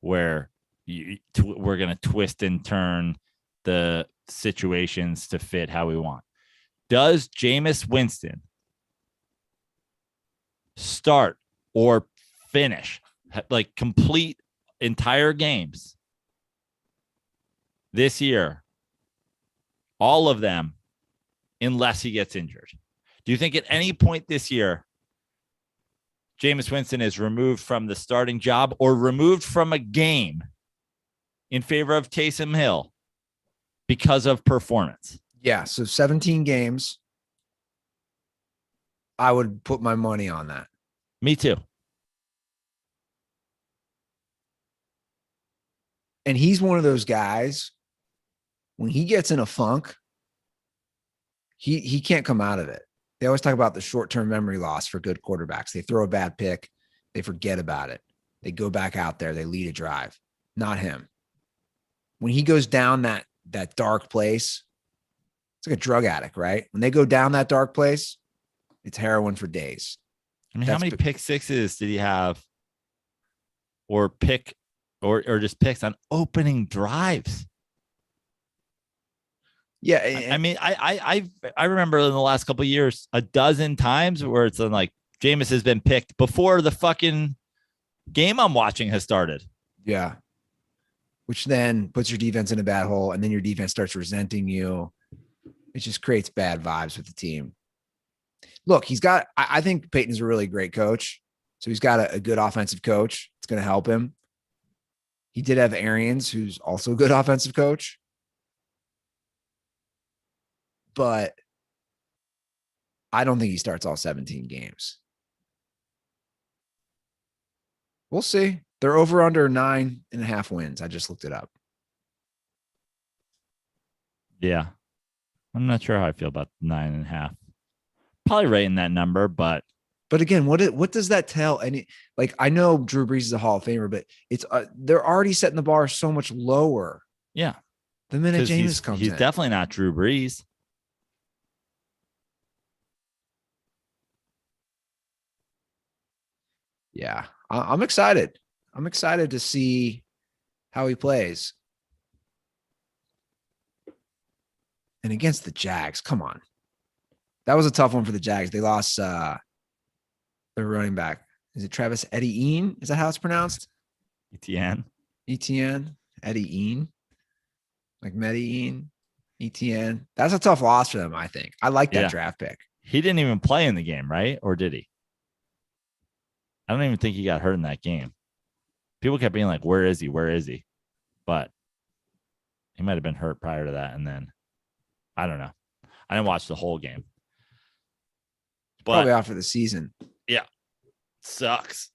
where we're going to twist and turn the situations to fit how we want. Does Jameis Winston start or finish, like complete entire games this year, all of them, unless he gets injured? Do you think at any point this year, Jameis Winston is removed from the starting job or removed from a game in favor of Taysom Hill because of performance? Yeah, so 17 games. I would put my money on that. Me too. And he's one of those guys, when he gets in a funk, he can't come out of it. They always talk about the short-term memory loss for good quarterbacks. They throw a bad pick, they forget about it. They go back out there, they lead a drive. Not him. When he goes down that dark place, it's like a drug addict, right? When they go down that dark place, it's heroin for days. I mean, how many pick sixes did he have? Or just picks on opening drives? Yeah. I mean, I remember in the last couple of years, a dozen times where it's like Jameis has been picked before the fucking game I'm watching has started. Yeah. Which then puts your defense in a bad hole, and then your defense starts resenting you. It just creates bad vibes with the team. Look, I think Peyton's a really great coach. So he's got a good offensive coach. It's going to help him. He did have Arians, who's also a good offensive coach. but I don't think he starts all 17 games. We'll see. They're over under 9.5 wins. I just looked it up. Yeah. I'm not sure how I feel about 9.5. Probably right in that number, but again, what does that tell? I know Drew Brees is a Hall of Famer, but it's they're already setting the bar so much lower. Yeah. The minute Jameis comes in. He's definitely not Drew Brees. Yeah. I'm excited. I'm excited to see how he plays. And against the Jags, come on. That was a tough one for the Jags. They lost their running back. Is it Travis Etienne? Is that how it's pronounced? Etienne. Etienne. Like Medellin, Etienne. That's a tough loss for them, I think. I like that draft pick. He didn't even play in the game, right? Or did he? I don't even think he got hurt in that game. People kept being like, where is he? Where is he? But he might have been hurt prior to that. And then I don't know. I didn't watch the whole game. But probably out for the season. Yeah. Sucks.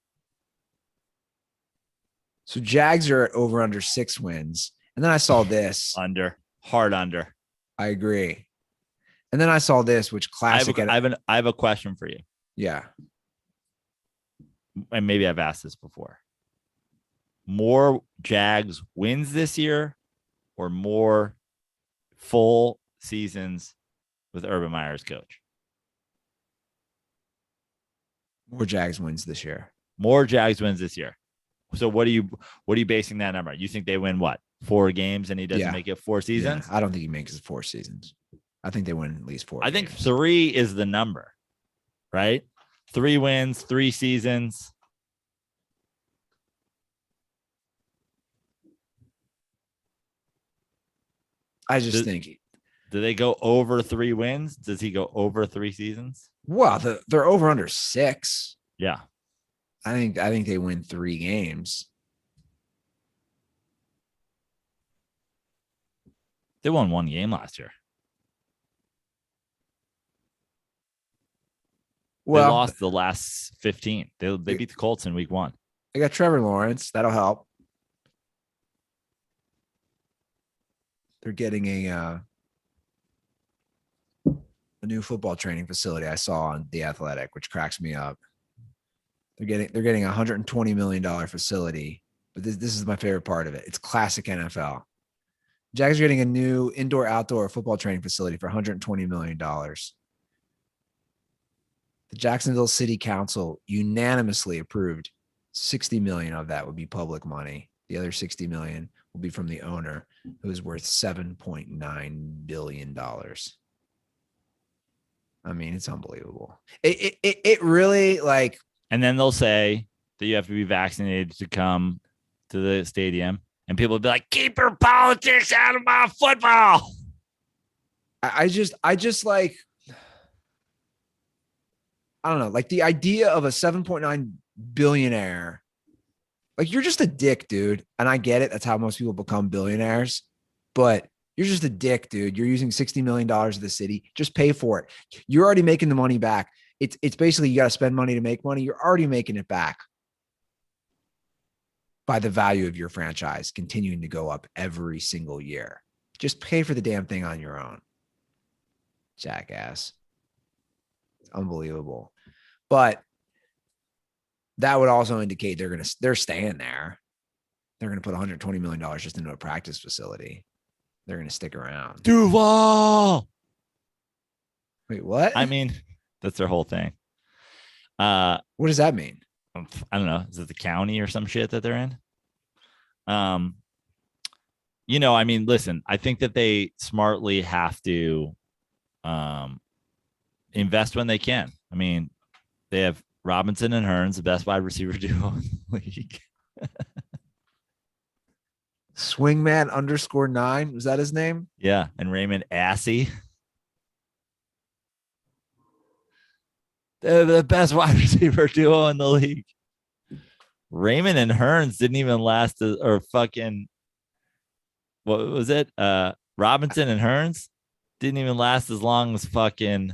So Jags are at over under 6 wins. And then I saw this. Hard under. I agree. And then I saw this, which classic. I have a question for you. Yeah. And maybe I've asked this before. More Jags wins this year or more full seasons with Urban Meyer as coach? More Jags wins this year. More Jags wins this year. So what are you basing that number? You think they win what? 4 games and he doesn't make it 4 seasons? Yeah, I don't think he makes it 4 seasons. I think they win at least 4. I think 3 is the number, right? 3 wins, 3 seasons. I just think. Do they go over 3 wins? Does he go over 3 seasons? Well, they're over under 6. Yeah. I think they win 3 games. They won 1 game last year. Well, they lost the last 15. They beat the Colts in week 1. They got Trevor Lawrence. That'll help. They're getting a new football training facility I saw on The Athletic, which cracks me up. They're getting $120 million facility, but this is my favorite part of it. It's classic NFL. Jags are getting a new indoor-outdoor football training facility for $120 million. The Jacksonville City Council unanimously approved $60 million of that would be public money. The other $60 million will be from the owner, who is worth $7.9 billion. I mean, it's unbelievable. It really like. And then they'll say that you have to be vaccinated to come to the stadium. And people will be like, keep your politics out of my football. I just like, I don't know, like the idea of a 7.9 billionaire, like you're just a dick, dude. And I get it. That's how most people become billionaires, but you're just a dick, dude. You're using $60 million of the city. Just pay for it. You're already making the money back. It's basically, you got to spend money to make money. You're already making it back by the value of your franchise continuing to go up every single year. Just pay for the damn thing on your own. Jackass. It's unbelievable. But that would also indicate they're staying there. They're going to put $120 million just into a practice facility. They're going to stick around. Duval. Wait, what? I mean, that's their whole thing. What does that mean? I don't know. Is it the county or some shit that they're in? I mean, listen, I think that they smartly have to invest when they can. I mean, they have Robinson and Hearns, the best wide receiver duo in the league. Swingman _9. Was that his name? Yeah. And Raymond Assey. They're the best wide receiver duo in the league. Raymond and Hearns didn't even last, or fucking, what was it? Robinson and Hearns didn't even last as long as fucking.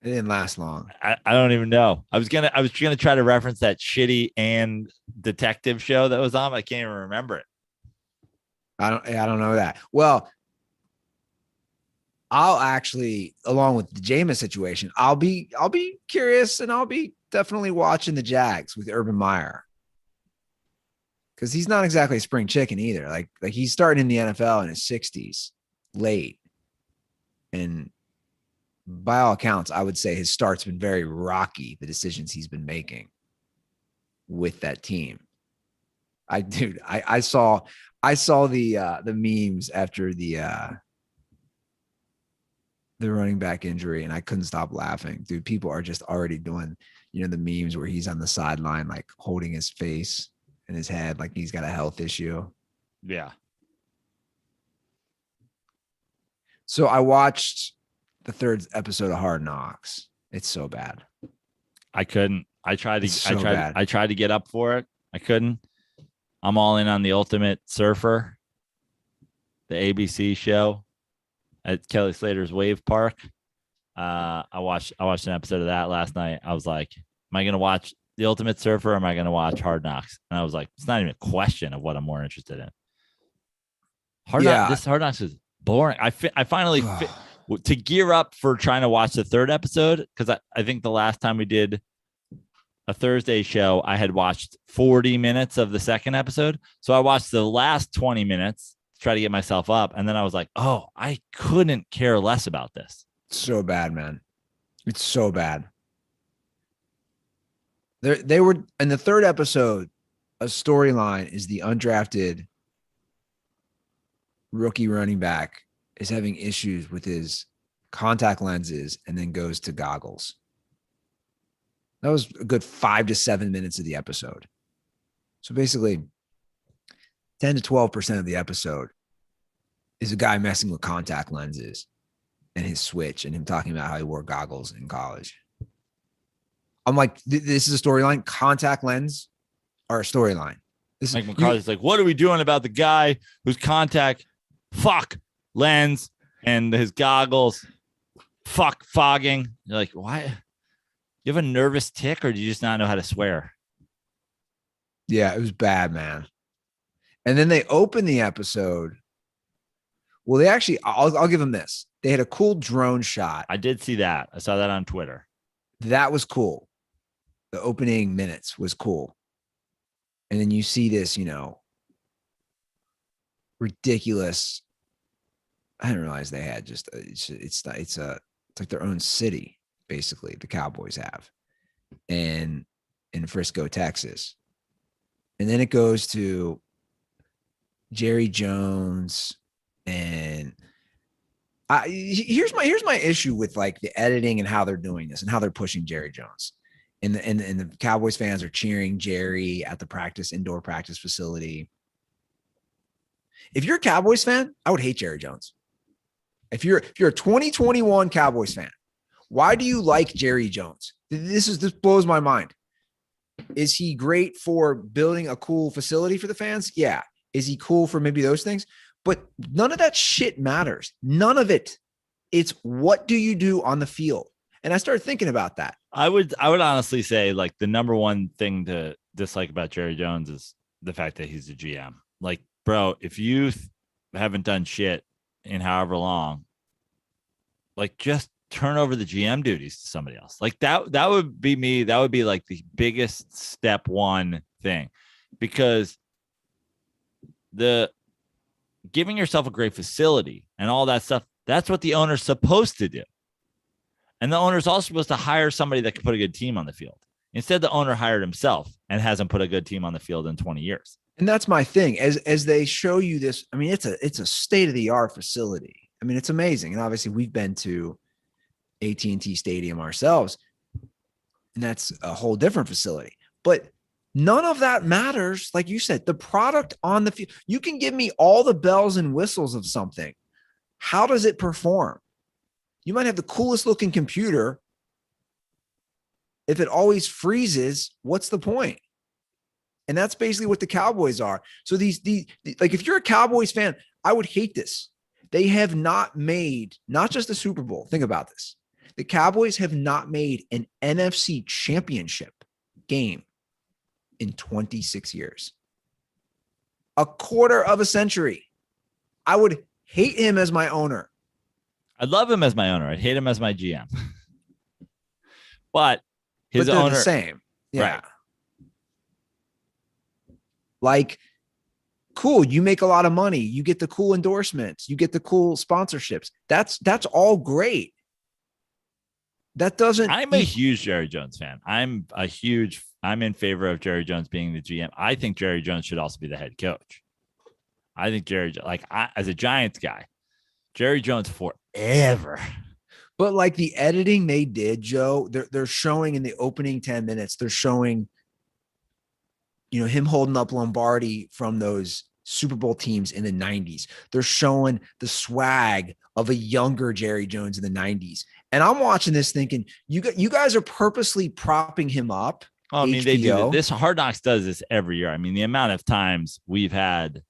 It didn't last long. I don't even know. I was gonna try to reference that shitty and detective show that was on. I can't even remember it. I don't know that. Well, I'll actually, along with the Jameis situation, I'll be curious, and I'll be definitely watching the Jags with Urban Meyer, because he's not exactly a spring chicken either. Like he's starting in the NFL in his 60s, late, and by all accounts, I would say his start's been very rocky. The decisions he's been making with that team. I saw the memes after the running back injury, and I couldn't stop laughing. Dude, people are just already doing, the memes where he's on the sideline, like holding his face and his head like he's got a health issue. Yeah. So I watched the third episode of Hard Knocks. It's so bad. I couldn't. I tried to get up for it. I couldn't. I'm all in on The Ultimate Surfer, the ABC show at Kelly Slater's Wave Park. I watched an episode of that last night. I was like, am I going to watch The Ultimate Surfer, or am I going to watch Hard Knocks? And I was like, it's not even a question of what I'm more interested in. This Hard Knocks is boring. I finally to gear up for trying to watch the third episode, because I think the last time we did a Thursday show, I had watched 40 minutes of the second episode. So I watched the last 20 minutes to try to get myself up. And then I was like, oh, I couldn't care less about this. It's so bad, man. It's so bad. They were in the third episode. A storyline is the undrafted rookie running back is having issues with his contact lenses and then goes to goggles. That was a good 5 to 7 minutes of the episode. So basically 10 to 12% of the episode is a guy messing with contact lenses and his switch, and him talking about how he wore goggles in college. I'm like, this is a storyline. Contact lens are a storyline. This Mike McCarthy's like, what are we doing about the guy whose contact lens and his goggles fogging? You're like, why? You have a nervous tick, or do you just not know how to swear? Yeah, it was bad, man. And then they opened the episode. Well, they actually, I'll give them this. They had a cool drone shot. I did see that. I saw that on Twitter. That was cool. The opening minutes was cool. And then you see this, ridiculous. I didn't realize they had just, it's like their own city, basically, the Cowboys have, and in Frisco, Texas. And then it goes to Jerry Jones, and here's my issue with like the editing and how they're doing this and how they're pushing Jerry Jones. And the Cowboys fans are cheering Jerry at the indoor practice facility. If you're a Cowboys fan, I would hate Jerry Jones. If you're a 2021 Cowboys fan, why do you like Jerry Jones? This blows my mind. Is he great for building a cool facility for the fans? Yeah. Is he cool for maybe those things? But none of that shit matters. None of it. It's what do you do on the field? And I started thinking about that. I would honestly say, like, the number one thing to dislike about Jerry Jones is the fact that he's a GM. Like, bro, if you haven't done shit in however long, like, just turn over the GM duties to somebody else. Like that would be me. That would be like the biggest step one thing, because the giving yourself a great facility and all that stuff, that's what the owner's supposed to do. And the owner's also supposed to hire somebody that can put a good team on the field. Instead, the owner hired himself and hasn't put a good team on the field in 20 years. And that's my thing. As they show you this, I mean, it's a state-of-the-art facility. I mean, it's amazing. And obviously we've been to AT&T Stadium ourselves, and that's a whole different facility. But none of that matters. Like you said, the product on the field, you can give me all the bells and whistles of something. How does it perform? You might have the coolest looking computer. If it always freezes, what's the point? And that's basically what the Cowboys are. So these like, if you're a Cowboys fan, I would hate this. They have not made, not just the Super Bowl. Think about this. The Cowboys have not made an NFC championship game in 26 years. A quarter of a century. I would hate him as my owner. I'd love him as my owner. I'd hate him as my GM. But his they're owner, the same. Yeah. Right. Like, cool. You make a lot of money. You get the cool endorsements. You get the cool sponsorships. That's all great. That doesn't. I'm a huge Jerry Jones fan. I'm in favor of Jerry Jones being the GM. I think Jerry Jones should also be the head coach. I think as a Giants guy, Jerry Jones forever. But like the editing they did, Joe, they're showing in the opening 10 minutes, they're showing, him holding up Lombardi from those Super Bowl teams in the 90s. They're showing the swag of a younger Jerry Jones in the 90s. And I'm watching this thinking, you guys are purposely propping him up. Oh, I mean, they do this. Hard Knocks does this every year. I mean, the amount of times we've had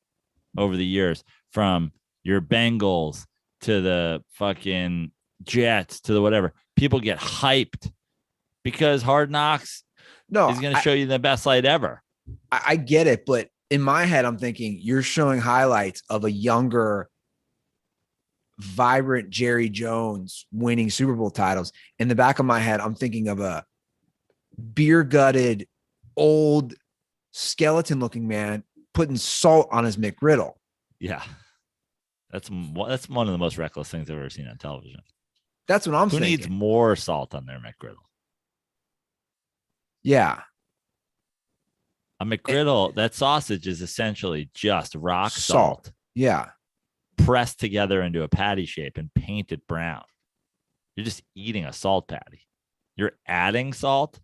over the years, from your Bengals to the fucking Jets to the whatever, people get hyped because Hard Knocks is going to show you the best light ever. I get it, but in my head, I'm thinking you're showing highlights of a younger, vibrant Jerry Jones winning Super Bowl titles. In the back of my head, I'm thinking of a beer-gutted, old, skeleton-looking man putting salt on his McGriddle. Yeah. That's one of the most reckless things I've ever seen on television. That's what I'm thinking. Who needs more salt on their McGriddle? Yeah. A McGriddle, that sausage is essentially just rock salt. Yeah. Pressed together into a patty shape and painted brown. You're just eating a salt patty. You're adding salt.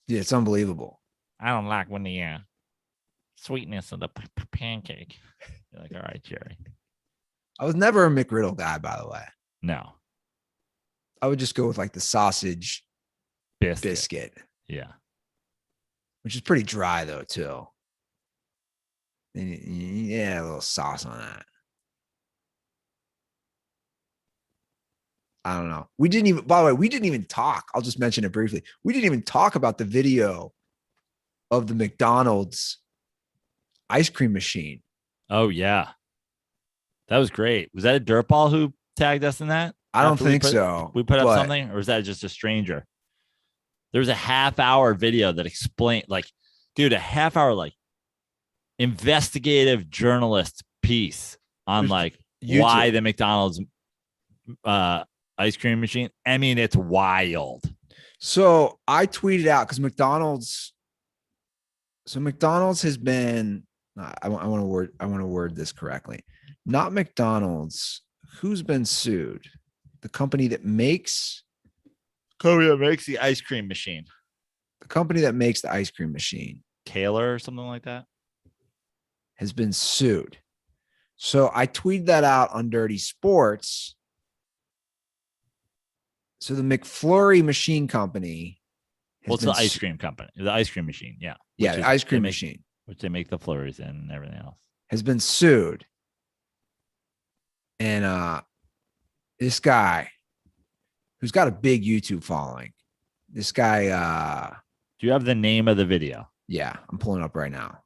Yeah, it's unbelievable. I don't like when the sweetness of the pancake. You're like, all right, Jerry. I was never a McGriddle guy, by the way. No. I would just go with like the sausage biscuit. Yeah. Which is pretty dry though, too. And yeah, a little sauce on that. I don't know. By the way, we didn't even talk. I'll just mention it briefly. We didn't even talk about the video of the McDonald's ice cream machine. Oh, yeah. That was great. Was that a DirtBall who tagged us in that? I don't think so. We put up something, or was that just a stranger? There was a half-hour video that explained, a half-hour, investigative journalist piece on, YouTube. Why the McDonald's ice cream machine. I mean, it's wild. So I tweeted out because McDonald's has been. I want to word this correctly. Not McDonald's. Who's been sued? The company that makes the ice cream machine. The company that makes the ice cream machine, Taylor or something like that, has been sued. So I tweeted that out on Dirty Sports. So the McFlurry machine company. What's the ice cream company? The ice cream machine. Yeah. Yeah. The ice cream machine. Which they make the flurries in and everything else. Has been sued. And this guy who's got a big YouTube following, this guy. Do you have the name of the video? Yeah, I'm pulling up right now.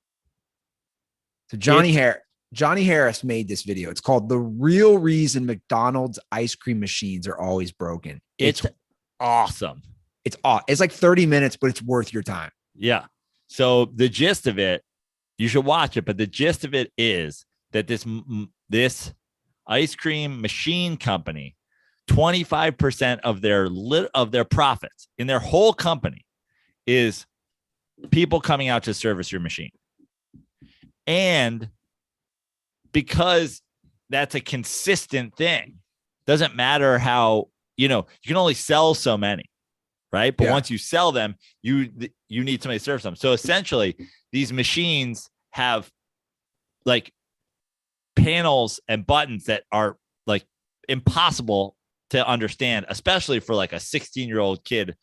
So Johnny Harris made this video. It's called "The Real Reason McDonald's Ice Cream Machines Are Always Broken." It's awesome. It's like 30 minutes, but it's worth your time. Yeah. So the gist of it, you should watch it, but the gist of it is that this ice cream machine company, 25% of their profits in their whole company is people coming out to service your machine. And because that's a consistent thing, doesn't matter how, you can only sell so many, right? But once you sell them, you need somebody to serve them. So essentially, these machines have panels and buttons that are impossible to understand, especially for a 16-year-old kid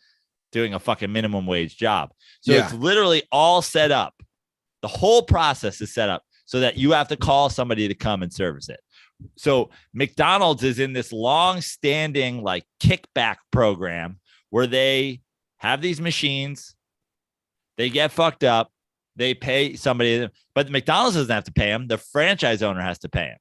doing a fucking minimum wage job. So Yeah. it's literally all set up. The whole process is set up so that you have to call somebody to come and service it. So McDonald's is in this long-standing like kickback program where they have these machines, they get fucked up, they pay somebody, but McDonald's doesn't have to pay them. The franchise owner has to pay them.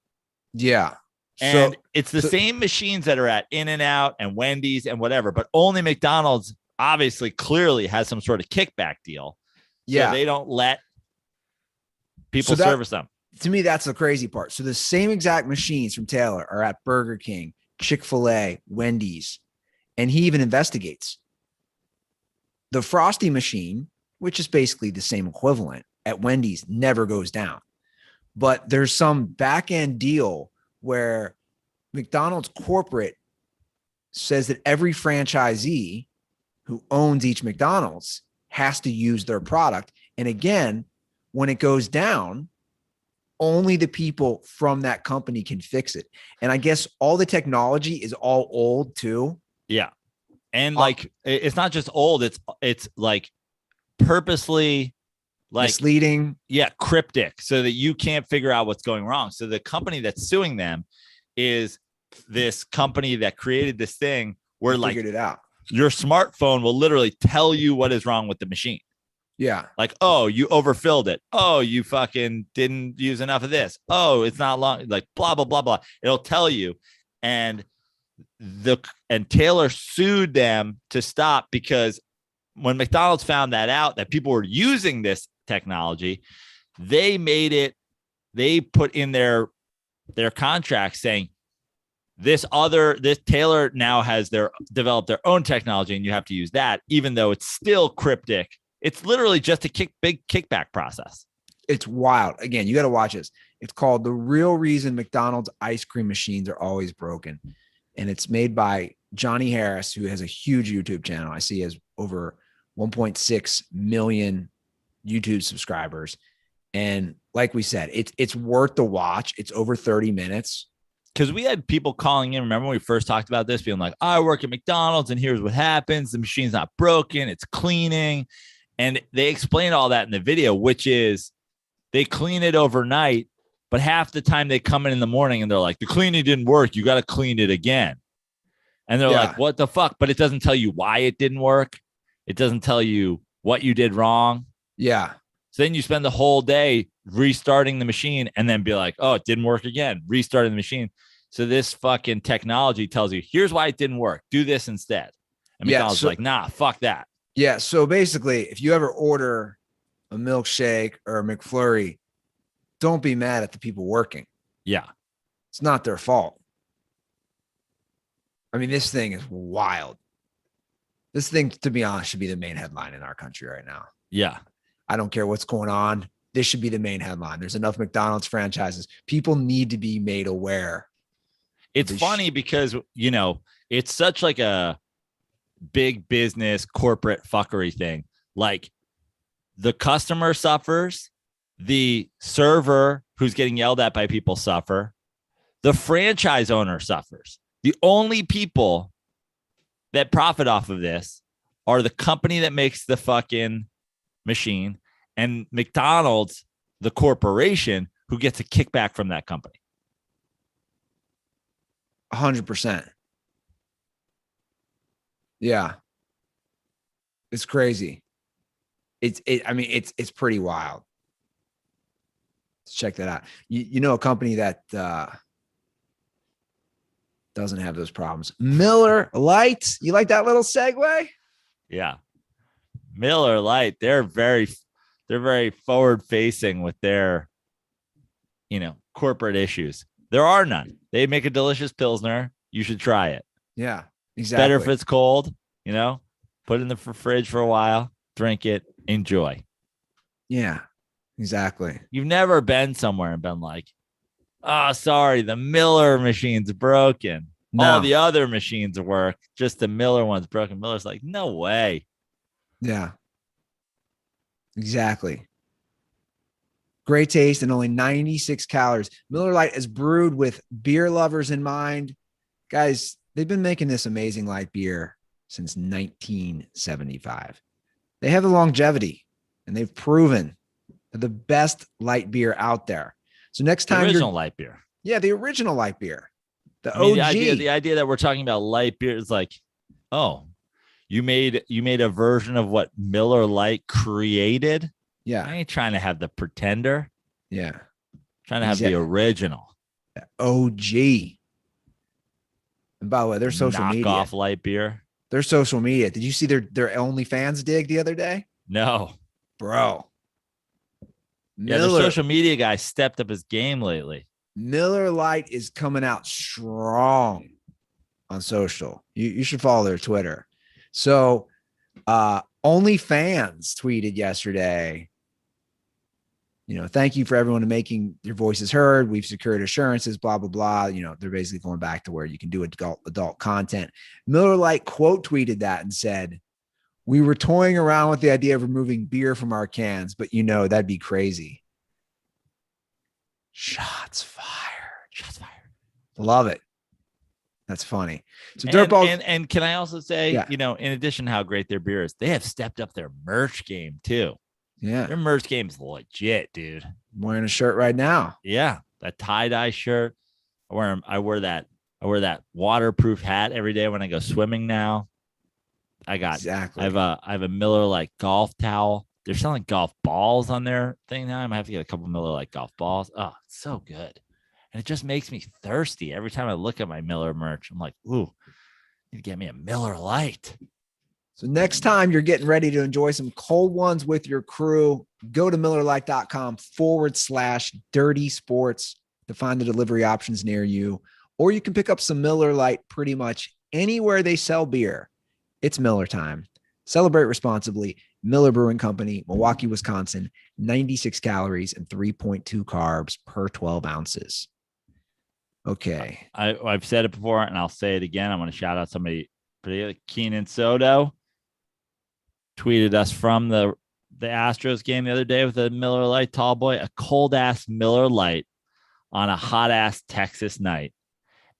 Yeah. And it's the same machines that are at In-N-Out and Wendy's and whatever, but only McDonald's obviously clearly has some sort of kickback deal. Yeah. So they don't let people service them. To me, that's the crazy part. So the same exact machines from Taylor are at Burger King, Chick-fil-A, Wendy's, and he even investigates. The Frosty machine, which is basically the same equivalent at Wendy's, never goes down. But there's some back-end deal where McDonald's corporate says that every franchisee who owns each McDonald's has to use their product. And again, when it goes down, only the people from that company can fix it. And I guess all the technology is all old too. Yeah. And like, it's not just old. It's like purposely like misleading. Yeah. Cryptic so that you can't figure out what's going wrong. So the company that's suing them is this company that created this thing where like figured it out. Your smartphone will literally tell you what is wrong with the machine. Yeah. Like, oh, you overfilled it. Oh, you fucking didn't use enough of this. Oh, it's not long. Like blah, blah, blah, blah. It'll tell you. And Taylor sued them to stop because when McDonald's found that out, that people were using this technology, they put in their contract saying this Taylor now has developed their own technology and you have to use that, even though it's still cryptic. It's literally just a big kickback process. It's wild. Again, you got to watch this. It's called The Real Reason McDonald's Ice Cream Machines Are Always Broken. And it's made by Johnny Harris, who has a huge YouTube channel. I see he has over 1.6 million YouTube subscribers. And like we said, it's worth the watch. It's over 30 minutes. Because we had people calling in. Remember when we first talked about this, being like, I work at McDonald's and here's what happens. The machine's not broken. It's cleaning. And they explained all that in the video, which is they clean it overnight, but half the time they come in the morning and they're like, the cleaning didn't work. You got to clean it again. And they're like, what the fuck? But it doesn't tell you why it didn't work. It doesn't tell you what you did wrong. Yeah. So then you spend the whole day restarting the machine and then be like, oh, it didn't work again. Restarting the machine. So this fucking technology tells you, here's why it didn't work. Do this instead. And McDonald's like, nah, fuck that. Yeah. So basically, if you ever order a milkshake or a McFlurry, don't be mad at the people working. Yeah. It's not their fault. I mean, this thing is wild. This thing, to be honest, should be the main headline in our country right now. Yeah. I don't care what's going on. This should be the main headline. There's enough McDonald's franchises. People need to be made aware. It's funny because, you know, it's such like a big business corporate fuckery thing. Like the customer suffers, the server who's getting yelled at by people suffer, the franchise owner suffers. The only people that profit off of this are the company that makes the fucking machine and McDonald's, the corporation, who gets a kickback from that company. 100%. Yeah. It's crazy. It's pretty wild. Let's check that out. You know, a company that doesn't have those problems. Miller Lite. You like that little segue? Yeah. Miller Lite. They're very forward facing with their, you know, corporate issues. There are none. They make a delicious Pilsner. You should try it. Yeah, exactly. Better if it's cold, you know, put it in the fridge for a while, drink it, enjoy. Yeah, exactly. You've never been somewhere and been like, oh, sorry, the Miller machine's broken. No. All the other machines work. Just the Miller one's broken. Miller's like, no way. Yeah, exactly. Great taste and only 96 calories. Miller Lite is brewed with beer lovers in mind. Guys, they've been making this amazing light beer since 1975. They have the longevity, and they've proven they're the best light beer out there. So next time, the original light beer. Yeah, the original light beer, the I mean, OG. the idea that we're talking about light beer is like, oh, you made a version of what Miller Lite created. Yeah, I ain't trying to have the pretender. Yeah, I'm trying to have the original, the OG. And by the way, their social media, knockoff light beer. Their social media. Did you see their OnlyFans dig the other day? No, bro. Yeah, the social media guy stepped up his game lately. Miller Lite is coming out strong on social. You should follow their Twitter. So OnlyFans tweeted yesterday, thank you for everyone making your voices heard. We've secured assurances, blah, blah, blah. They're basically going back to where you can do adult content. Miller Lite quote tweeted that and said, we were toying around with the idea of removing beer from our cans, but that'd be crazy. Shots fired. Love it. That's funny. So DirtBall. And can I also say, in addition to how great their beer is, they have stepped up their merch game too. Yeah. Their merch game's legit, dude. I'm wearing a shirt right now. Yeah. That tie-dye shirt. I wear that waterproof hat every day when I go swimming now. I have a Miller Lite golf towel. They're selling golf balls on their thing now. I might have to get a couple Miller Lite golf balls. Oh, it's so good. And it just makes me thirsty. Every time I look at my Miller merch, I'm like, ooh, you need to get me a Miller Lite. So next time you're getting ready to enjoy some cold ones with your crew, go to MillerLite.com/dirty sports to find the delivery options near you. Or you can pick up some Miller Lite pretty much anywhere they sell beer. It's Miller time. Celebrate responsibly. Miller Brewing Company, Milwaukee, Wisconsin, 96 calories and 3.2 carbs per 12 ounces. Okay. I've said it before and I'll say it again. I'm going to shout out somebody, Keenan Soto, tweeted us from the Astros game the other day with a Miller Lite tall boy, a cold ass Miller Lite on a hot ass Texas night.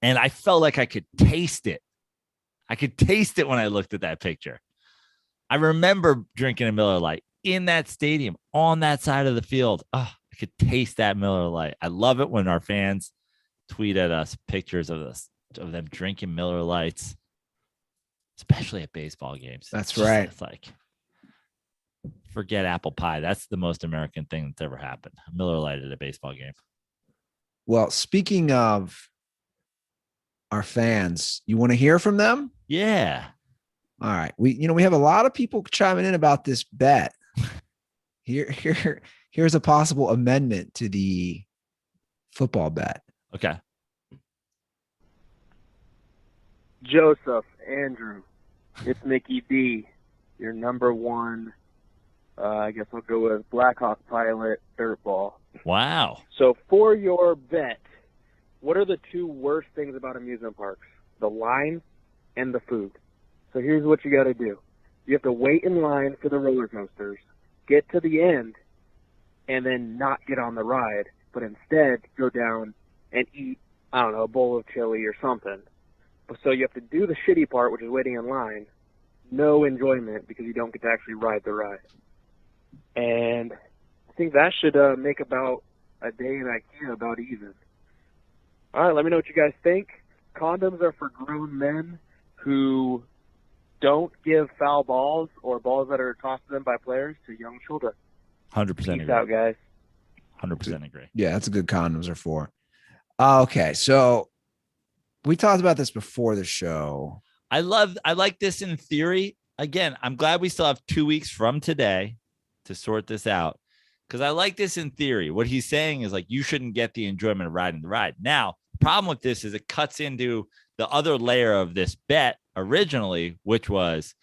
And I felt like I could taste it. I could taste it when I looked at that picture. I remember drinking a Miller Lite in that stadium on that side of the field. Oh, I could taste that Miller Lite. I love it when our fans tweet at us pictures of them drinking Miller Lights, especially at baseball games. That's right. It's like, forget apple pie. That's the most American thing that's ever happened. A Miller Lite at a baseball game. Well, speaking of our fans, you want to hear from them? Yeah. All right. We have a lot of people chiming in about this bet. Here's a possible amendment to the football bet. Okay. Joseph, Andrew, it's Mickey D, your number one. I guess I'll go with Blackhawk pilot, DirtBall. Wow. So for your bet, what are the two worst things about amusement parks? The line and the food. So here's what you got to do. You have to wait in line for the roller coasters, get to the end, and then not get on the ride, but instead go down and eat, I don't know, a bowl of chili or something. So you have to do the shitty part, which is waiting in line, no enjoyment because you don't get to actually ride the ride. And I think that should make about a day in IKEA about even. All right, let me know what you guys think. Condoms are for grown men who don't give foul balls or balls that are tossed to them by players to young children. 100% Peace agree. out, guys. 100% agree. Yeah, that's a good condoms are for. Okay, so we talked about this before the show. I like this in theory. Again, I'm glad we still have 2 weeks from today to sort this out because I like this in theory. What he's saying is like you shouldn't get the enjoyment of riding the ride. Now, the problem with this is it cuts into the other layer of this bet originally, which was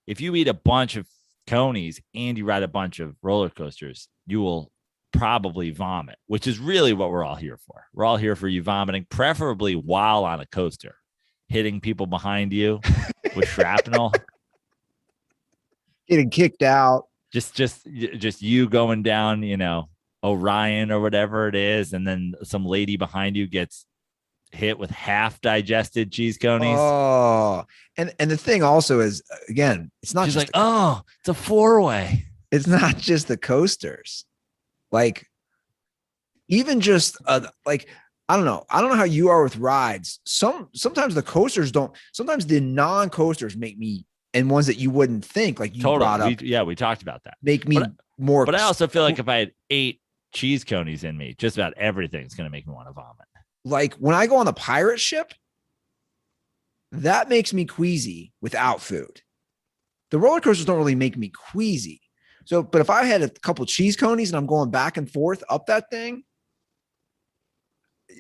if you eat a bunch of conies and you ride a bunch of roller coasters, you will probably vomit, which is really what we're all here for. We're all here for you vomiting, preferably while on a coaster, hitting people behind you with shrapnel, getting kicked out. Just you going down, Orion or whatever it is, and then some lady behind you gets hit with half digested cheese conies. Oh, and the thing also is, again, it's not She's just like, oh, it's a 4-way. it's not just the coasters. Like, even just like, I don't know how you are with rides. Sometimes the coasters don't. Sometimes the non-coasters make me, and ones that you wouldn't think, like you brought up. We talked about that. Make me more. But I also feel like if I had 8 cheese conies in me, just about everything's going to make me want to vomit. Like when I go on the pirate ship, that makes me queasy without food. The roller coasters don't really make me queasy. So, but if I had a couple cheese conies and I'm going back and forth up that thing,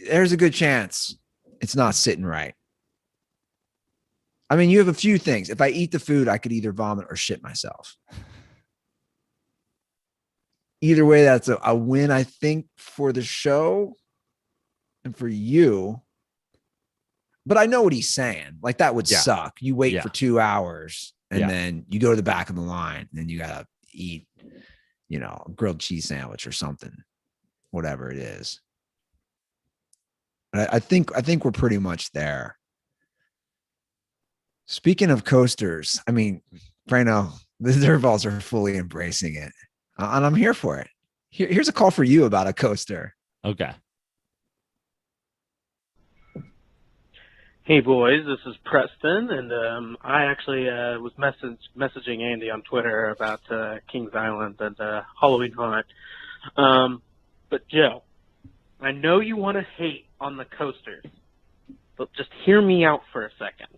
there's a good chance it's not sitting right. I mean, you have a few things. If I eat the food, I could either vomit or shit myself. Either way, that's a win, I think, for the show and for you. But I know what he's saying. Like, that would suck. You wait for 2 hours and then you go to the back of the line and then you got to eat, a grilled cheese sandwich or something, whatever it is. But I think we're pretty much there. Speaking of coasters, I mean, Brano, the DirtBalls are fully embracing it, and I'm here for it. Here's a call for you about a coaster. Okay. Hey boys, this is Preston, and I actually was messaging Andy on Twitter about Kings Island and Halloween Haunt. But Joe, I know you want to hate on the coasters, but just hear me out for a second.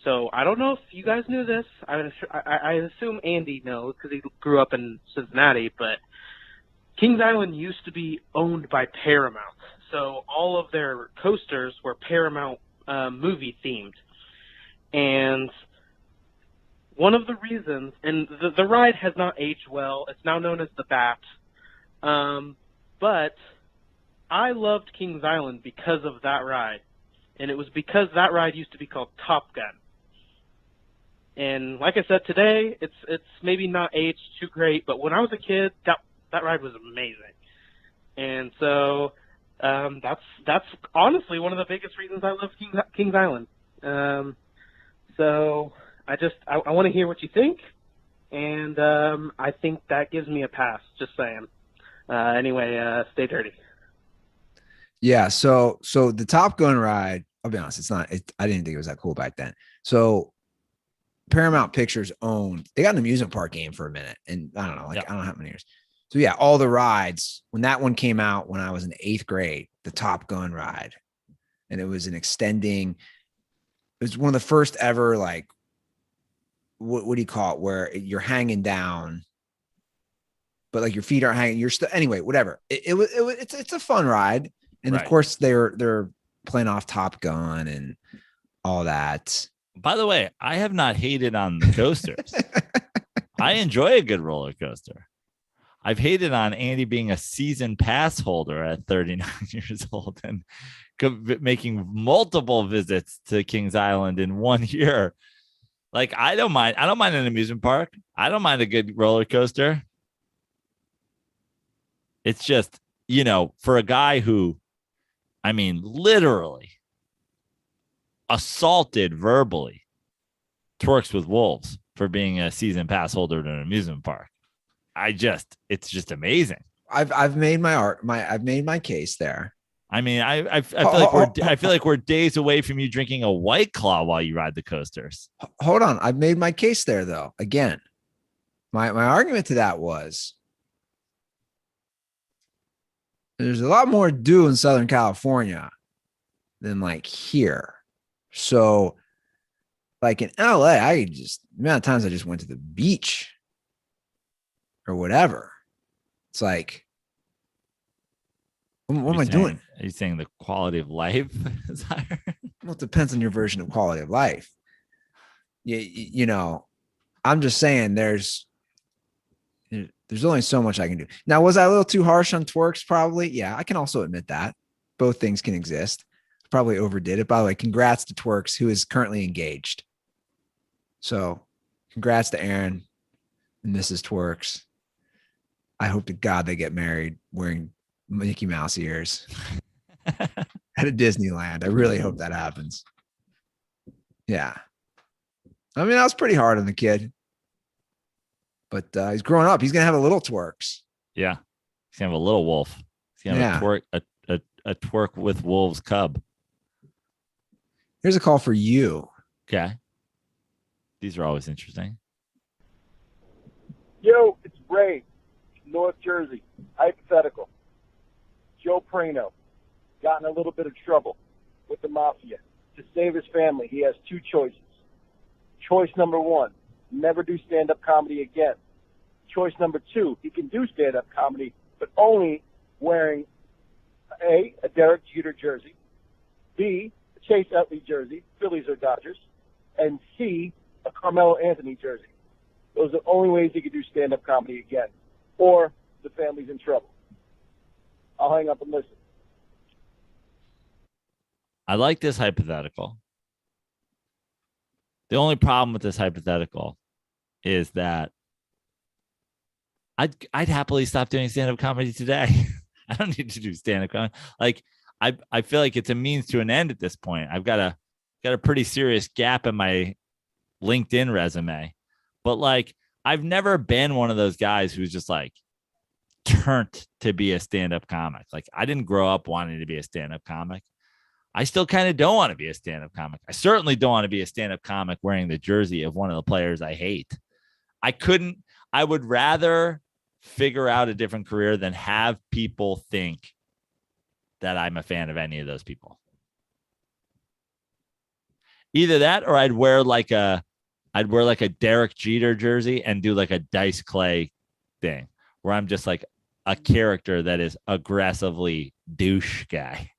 So I don't know if you guys knew this. I assume Andy knows because he grew up in Cincinnati, but Kings Island used to be owned by Paramount. So all of their coasters were Paramount movie themed. And one of the reasons, and the ride has not aged well, it's now known as the Bat. But I loved Kings Island because of that ride. And it was because that ride used to be called Top Gun. And like I said, today, it's maybe not aged too great, but when I was a kid, that ride was amazing. And so that's honestly one of the biggest reasons I love Kings Island. So I want to hear what you think, and I think that gives me a pass, just saying. Anyway, stay dirty. Yeah, so the Top Gun ride, I'll be honest, I didn't think it was that cool back then. So Paramount Pictures owned, they got an amusement park game for a minute, and I don't know, I don't know how many years. So yeah, all the rides, when that one came out when I was in 8th grade, the Top Gun ride, and it was it was one of the first ever, like, what do you call it, where you're hanging down, but like your feet aren't hanging, you're still, anyway, whatever. It's a fun ride. And Right. Of course they're playing off Top Gun and all that. By the way, I have not hated on the coasters. I enjoy a good roller coaster. I've hated on Andy being a season pass holder at 39 years old and making multiple visits to Kings Island in 1 year. Like, I don't mind an amusement park. I don't mind a good roller coaster. It's just, for a guy who, I mean, literally assaulted verbally Twerks with Wolves for being a season pass holder at an amusement park. It's just amazing. I've made I've made my case there. I mean, I feel like we're days away from you drinking a White Claw while you ride the coasters. Hold on, I've made my case there though. Again, my argument to that was there's a lot more to do in Southern California than like here. So like in LA, the amount of times I just went to the beach or whatever. It's like, what am I doing? Are you saying the quality of life is higher? Well, it depends on your version of quality of life. I'm just saying there's only so much I can do. Now, was I a little too harsh on Twerks? Probably. Yeah, I can also admit that. Both things can exist. Probably overdid it. By the way, congrats to Twerks, who is currently engaged. So congrats to Aaron and Mrs. Twerks. I hope to God they get married wearing Mickey Mouse ears. at a Disneyland. I really hope that happens. Yeah. I mean, I was pretty hard on the kid, but he's growing up. He's going to have a little twerks. Yeah. He's going to have a little wolf. He's going to have a twerk with wolves cub. Here's a call for you. Okay. These are always interesting. Yo, it's Ray, North Jersey. Hypothetical. Joe Prano got in a little bit of trouble with the mafia. To save his family, he has two choices. Choice number one, never do stand-up comedy again. Choice number two, he can do stand-up comedy, but only wearing A, a Derek Jeter jersey, B, a Chase Utley jersey, Phillies or Dodgers, and C, a Carmelo Anthony jersey. Those are the only ways he could do stand-up comedy again, or the family's in trouble. I'll hang up and listen. I like this hypothetical. The only problem with this hypothetical is that I'd happily stop doing stand-up comedy today. I don't need to do stand-up comedy. Like I feel like it's a means to an end at this point. I've got a pretty serious gap in my LinkedIn resume. But like I've never been one of those guys who's just like turned to be a stand-up comic. Like I didn't grow up wanting to be a stand-up comic. I still kind of don't want to be a stand-up comic. I certainly don't want to be a stand-up comic wearing the jersey of one of the players I hate. I would rather figure out a different career than have people think that I'm a fan of any of those people. Either that or I'd wear like a Derek Jeter jersey and do like a Dice Clay thing where I'm just like a character that is aggressively douche guy.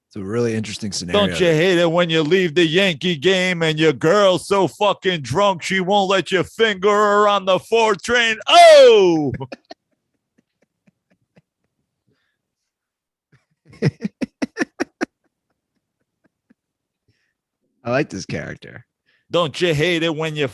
It's a really interesting scenario. Don't you hate it when you leave the Yankee game and your girl's so fucking drunk she won't let you finger her on the 4 train? Oh! I like this character. Don't you hate it when you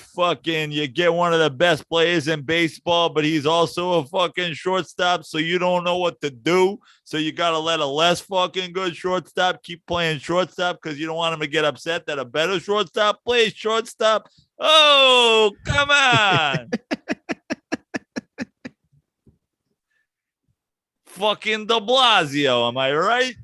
get one of the best players in baseball, but he's also a fucking shortstop, so you don't know what to do. So you got to let a less fucking good shortstop keep playing shortstop because you don't want him to get upset that a better shortstop plays shortstop. Oh, come on. Fucking de Blasio, am I right?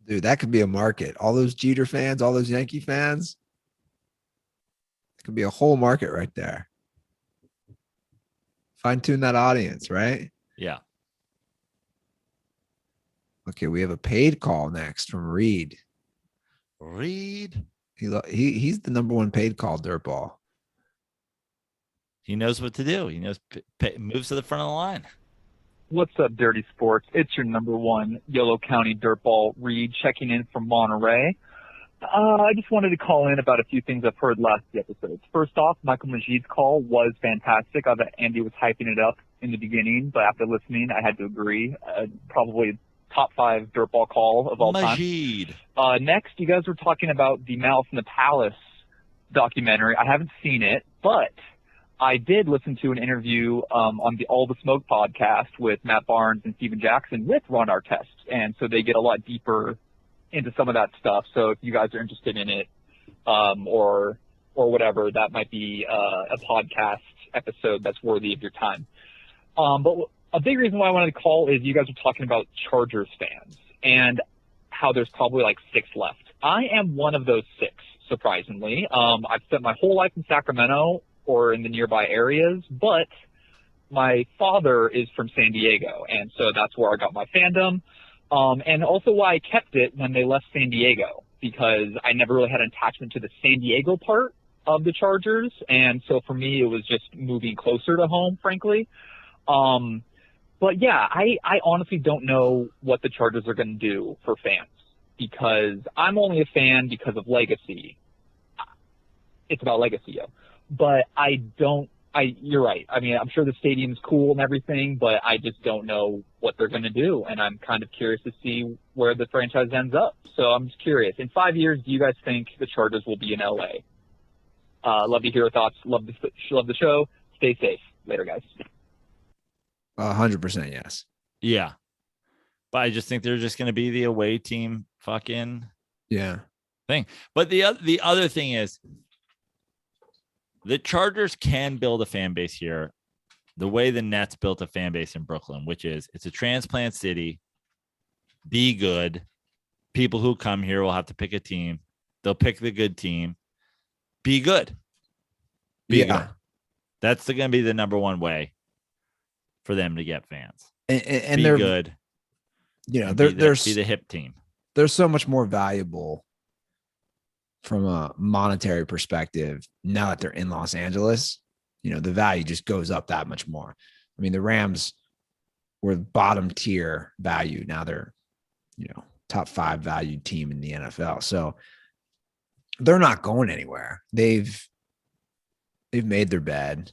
Dude, that could be a market. All those Jeter fans, all those Yankee fans. It could be a whole market right there. Fine tune that audience, right? Yeah. Okay, we have a paid call next from Reed. Reed. He's the number one paid call, Dirtball. He knows what to do. He knows moves to the front of the line. What's up, Dirty Sports? It's your number one Yolo County Dirtball, Reed, checking in from Monterey. I just wanted to call in about a few things I've heard last few episodes. First off, Michael Majid's call was fantastic. I thought Andy was hyping it up in the beginning, but after listening, I had to agree. Probably top 5 Dirtball call of all Majid. time. Next, you guys were talking about the Malice in the Palace documentary. I haven't seen it, but I did listen to an interview on the All the Smoke podcast with Matt Barnes and Steven Jackson with Ron Artest, and so they get a lot deeper into some of that stuff. So if you guys are interested in it, or whatever, that might be a podcast episode that's worthy of your time. But a big reason why I wanted to call is you guys are talking about Chargers fans and how there's probably like 6 left. I am one of those 6, surprisingly. I've spent my whole life in Sacramento or in the nearby areas, but my father is from San Diego, and so that's where I got my fandom, and also why I kept it when they left San Diego, because I never really had an attachment to the San Diego part of the Chargers, and so for me it was just moving closer to home, frankly. But yeah, I honestly don't know what the Chargers are going to do for fans, because I'm only a fan because of legacy. It's about legacy, yo. But you're right. I mean, I'm sure the stadium's cool and everything, but I just don't know what they're going to do. And I'm kind of curious to see where the franchise ends up. So I'm just curious. In 5 years, do you guys think the Chargers will be in LA? Love to hear your thoughts. Love the show. Stay safe. Later, guys. 100% yes. Yeah. But I just think they're just going to be the away team fucking Yeah. thing. But the other thing is the Chargers can build a fan base here the way the Nets built a fan base in Brooklyn, which is it's a transplant city. Be good. People who come here will have to pick a team. They'll pick the good team. Be good. Be good. That's going to be the number one way for them to get fans. And be they're good. You know, be they're the hip team. They're so much more valuable from a monetary perspective now that they're in Los Angeles. You know, the value just goes up that much more. I mean, the Rams were bottom tier value. Now they're, you know, top 5 valued team in the NFL. So they're not going anywhere. They've made their bed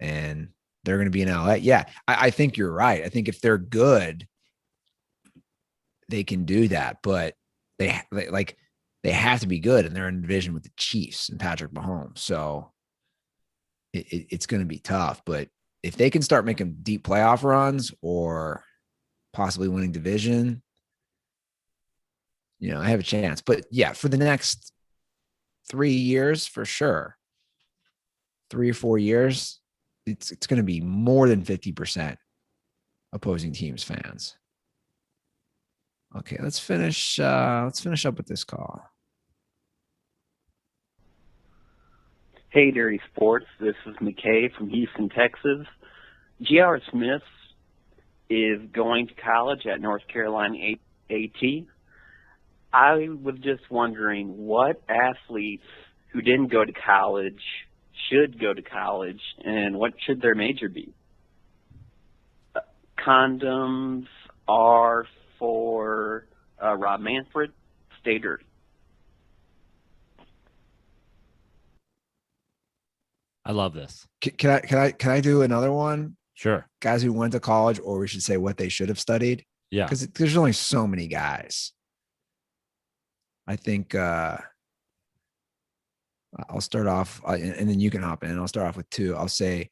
and they're going to be in LA. Yeah, I think you're right. I think if they're good, they can do that, but they have to be good, and they're in division with the Chiefs and Patrick Mahomes. So it's going to be tough, but if they can start making deep playoff runs or possibly winning division, you know, I have a chance. But yeah, for the next 3 years, for sure, 3 or 4 years, it's going to be more than 50% opposing teams fans. Okay, let's finish up with this call. Hey, Dirty Sports. This is McKay from Houston, Texas. J.R. Smith is going to college at North Carolina A&T. I was just wondering what athletes who didn't go to college should go to college, and what should their major be? Condoms are for Rob Manfred. Stay dirty. I love this. Can I do another one? Sure. Guys who went to college, or we should say what they should have studied. Yeah. Because there's only so many guys. I think I'll start off, and then you can hop in. I'll start off with 2. I'll say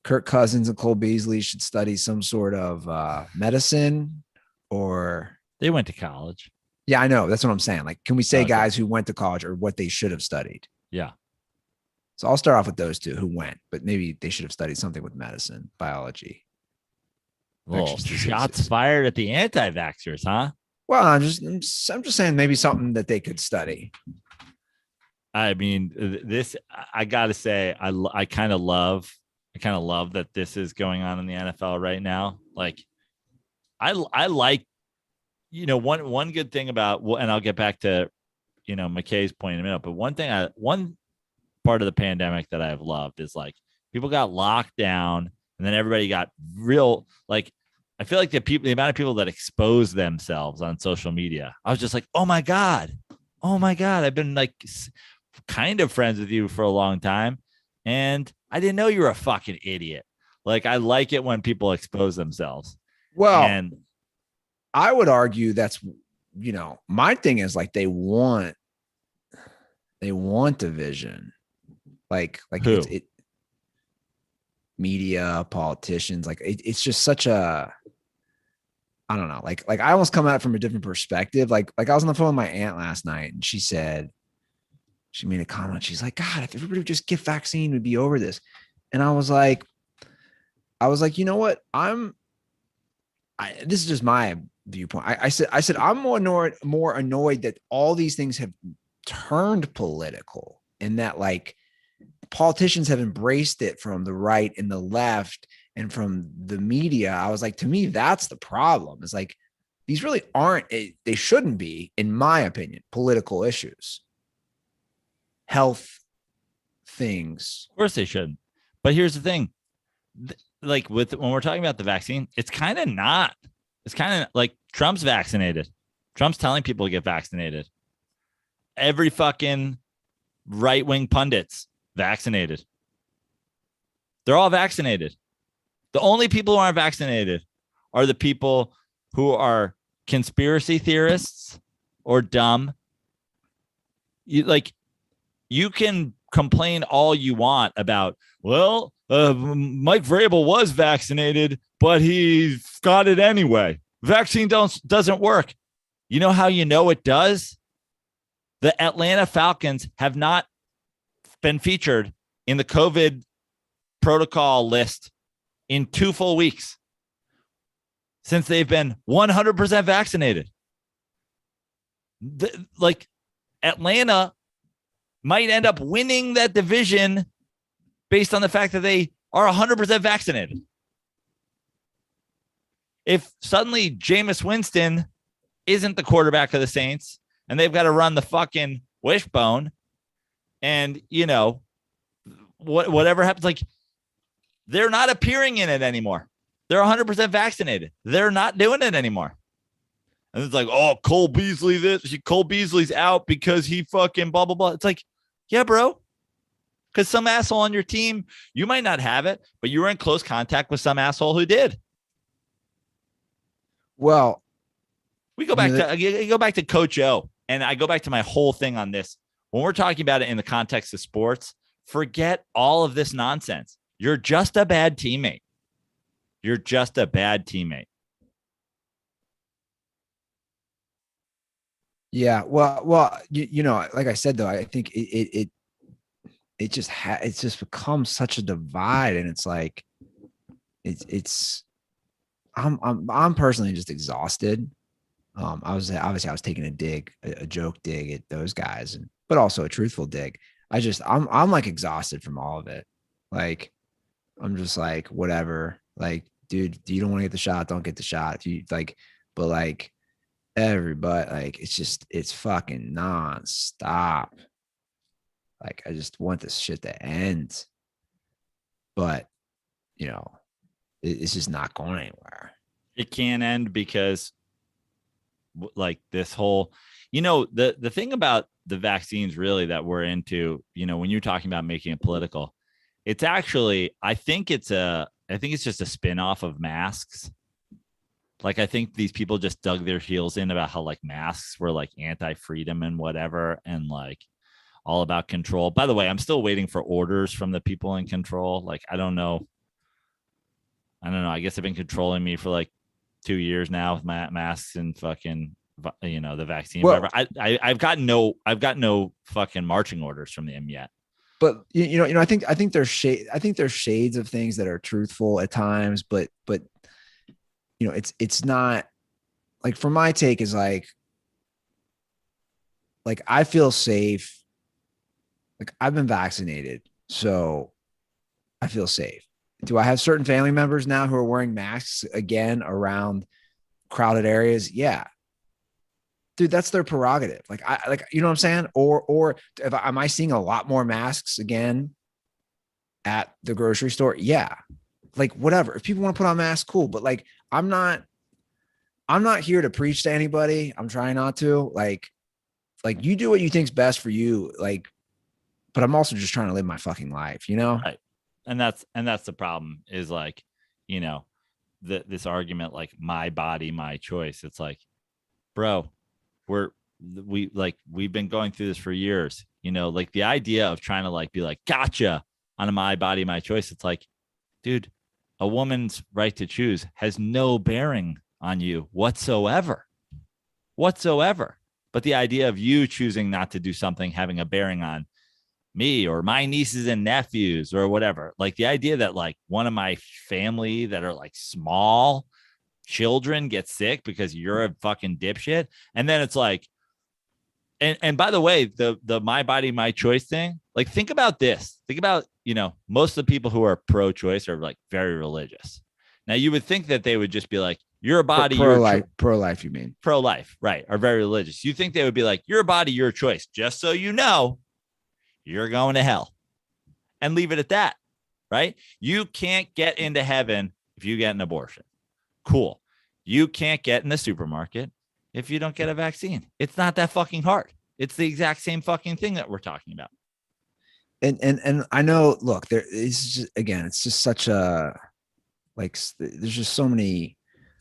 Kirk Cousins and Cole Beasley should study some sort of medicine, or they went to college. Yeah, I know. That's what I'm saying. Like, can we say guys who went to college or what they should have studied? Yeah. So I'll start off with those 2 who went, but maybe they should have studied something with medicine, biology. Well, shots fired at the anti-vaxxers, huh? Well, I'm just saying maybe something that they could study. I mean, this, I got to say, I kind of love that this is going on in the NFL right now. Like, I like, you know, one good thing about, and I'll get back to, you know, McKay's point in a minute, but one part of the pandemic that I've loved is like people got locked down and then everybody got real, like, I feel like the amount of people that expose themselves on social media, I was just like, oh my God, I've been like kind of friends with you for a long time, and I didn't know you were a fucking idiot. Like, I like it when people expose themselves. Well, and I would argue that's, you know, my thing is like they want division. Like it media, politicians, like it's just such a, I don't know, like I almost come at it from a different perspective. Like I was on the phone with my aunt last night, and she made a comment. She's like, God, if everybody would just get vaccine, we'd be over this. And I was like, you know what? This is just my viewpoint. I said, I'm more annoyed that all these things have turned political, and that like politicians have embraced it from the right and the left and from the media. I was like, to me, that's the problem. It's like, these really aren't, they shouldn't be, in my opinion, political issues. Health things. Of course they shouldn't. But here's the thing. Like when we're talking about the vaccine, it's kind of not. It's kind of like Trump's vaccinated. Trump's telling people to get vaccinated. Every fucking right-wing pundits vaccinated. They're all vaccinated. The only people who aren't vaccinated are the people who are conspiracy theorists or dumb. You can complain all you want about, well, Mike Vrabel was vaccinated, but he got it anyway. Vaccine doesn't work. You know how you know it does? The Atlanta Falcons have not been featured in the COVID protocol list in 2 full weeks since they've been 100% vaccinated. Like Atlanta might end up winning that division based on the fact that they are 100% vaccinated. If suddenly Jameis Winston isn't the quarterback of the Saints and they've got to run the fucking wishbone and, you know, whatever happens, like they're not appearing in it anymore. They're 100% vaccinated. They're not doing it anymore. And it's like, oh, Cole Beasley's out because he fucking blah, blah, blah. It's like, yeah, bro. Because some asshole on your team, you might not have it, but you were in close contact with some asshole who did. Well, we go back to Coach O, and I go back to my whole thing on this. When we're talking about it in the context of sports, forget all of this nonsense. You're just a bad teammate. You're just a bad teammate. Yeah. Well, you know, like I said, though, I think it it's just become such a divide, and it's like, I'm personally just exhausted. I was taking a joke dig at those guys, but also a truthful dig. I'm like exhausted from all of it. Like, I'm just like, whatever. Like, dude, you don't want to get the shot, don't get the shot. If you like, but like everybody, like, it's fucking nonstop. Like, I just want this shit to end. But, you know, it's just not going anywhere. It can't end because, like, this whole, you know, the thing about the vaccines really that we're into, you know, when you're talking about making it political, it's actually, I think it's just a spin-off of masks. Like, I think these people just dug their heels in about how, like, masks were like anti-freedom and whatever, and like all about control. By the way, I'm still waiting for orders from the people in control. Like, I don't know. I guess they've been controlling me for like 2 years now with my masks and fucking, you know, the vaccine. Well, whatever. I've got no fucking marching orders from them yet. But you know, I think there's shades of things that are truthful at times, but you know, it's not like, for my take is like I feel safe. Like, I've been vaccinated, so I feel safe. Do I have certain family members now who are wearing masks again around crowded areas? Yeah. Dude, that's their prerogative. Like, you know what I'm saying? Or am I seeing a lot more masks again at the grocery store? Yeah. Like, whatever. If people want to put on masks, cool. But like, I'm not here to preach to anybody. I'm trying not to. Like you do what you think's best for you. Like, but I'm also just trying to live my fucking life, you know? Right. And that's the problem is, like, you know, this argument, like, my body, my choice. It's like, bro, we've been going through this for years, you know, like the idea of trying to like be like, gotcha on a my body, my choice. It's like, dude, a woman's right to choose has no bearing on you whatsoever. But the idea of you choosing not to do something having a bearing on me or my nieces and nephews or whatever, like the idea that like one of my family that are like small children get sick because you're a fucking dipshit. And then it's like, and by the way, the my body, my choice thing, like, think about this. Think about, you know, most of the people who are pro-choice are like very religious. Now, you would think that they would just be like, your body, pro-life, you mean? Pro-life, right, are very religious. You think they would be like, your body, your choice, just so you know, you're going to hell, and leave it at that, right? You can't get into heaven if you get an abortion. Cool. You can't get in the supermarket if you don't get a vaccine. It's not that fucking hard. It's the exact same fucking thing that we're talking about. And I know, look, there is just, again, it's just such a, like, there's just so many.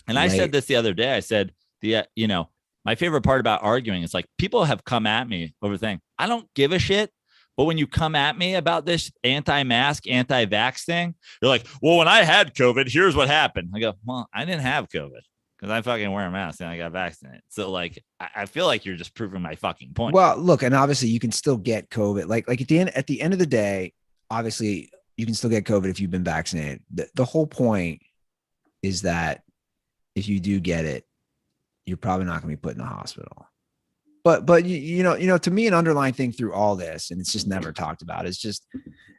And I said this the other day. I said, you know, my favorite part about arguing is like, people have come at me over thing. I don't give a shit, But when you come at me about this anti-mask, anti-vax thing, you're like, well, when I had COVID, here's what happened. I go, well, I didn't have COVID because I fucking wear a mask and I got vaccinated. So like, I feel like you're just proving my fucking point. Well, look, and obviously you can still get COVID. Like at the end of the day, obviously you can still get COVID if you've been vaccinated. The whole point is that if you do get it, you're probably not going to be put in the hospital. But you know, to me, an underlying thing through all this, and it's just never talked about, is just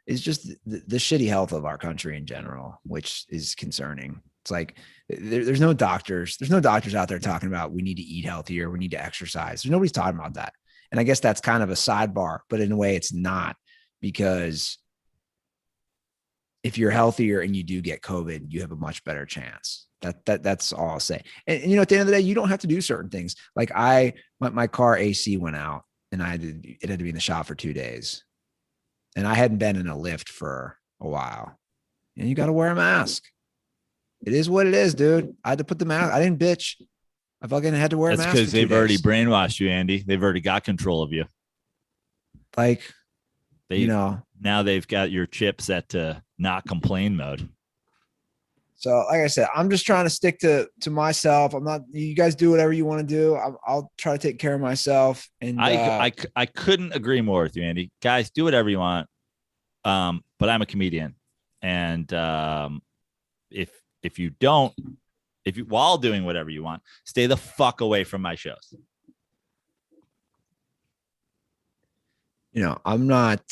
the shitty health of our country in general, which is concerning. It's like there's no doctors out there talking about we need to eat healthier, we need to exercise. Nobody's talking about that. And I guess that's kind of a sidebar, but in a way it's not, because if you're healthier and you do get COVID, you have a much better chance. That's all I'll say. And you know, at the end of the day, you don't have to do certain things. Like my car AC went out and it had to be in the shop for 2 days. And I hadn't been in a lift for a while. And you got to wear a mask. It is what it is, dude. I had to put the mask. I didn't bitch. I fucking had to wear a mask. That's because they've already brainwashed you, Andy. They've already got control of you. Like, now they've got your chip set to not complain mode. So, like I said, I'm just trying to stick to myself. I'm not. You guys do whatever you want to do. I'll try to take care of myself. And I couldn't agree more with you, Andy. Guys, do whatever you want. But I'm a comedian, and if you while doing whatever you want, stay the fuck away from my shows. You know, I'm not.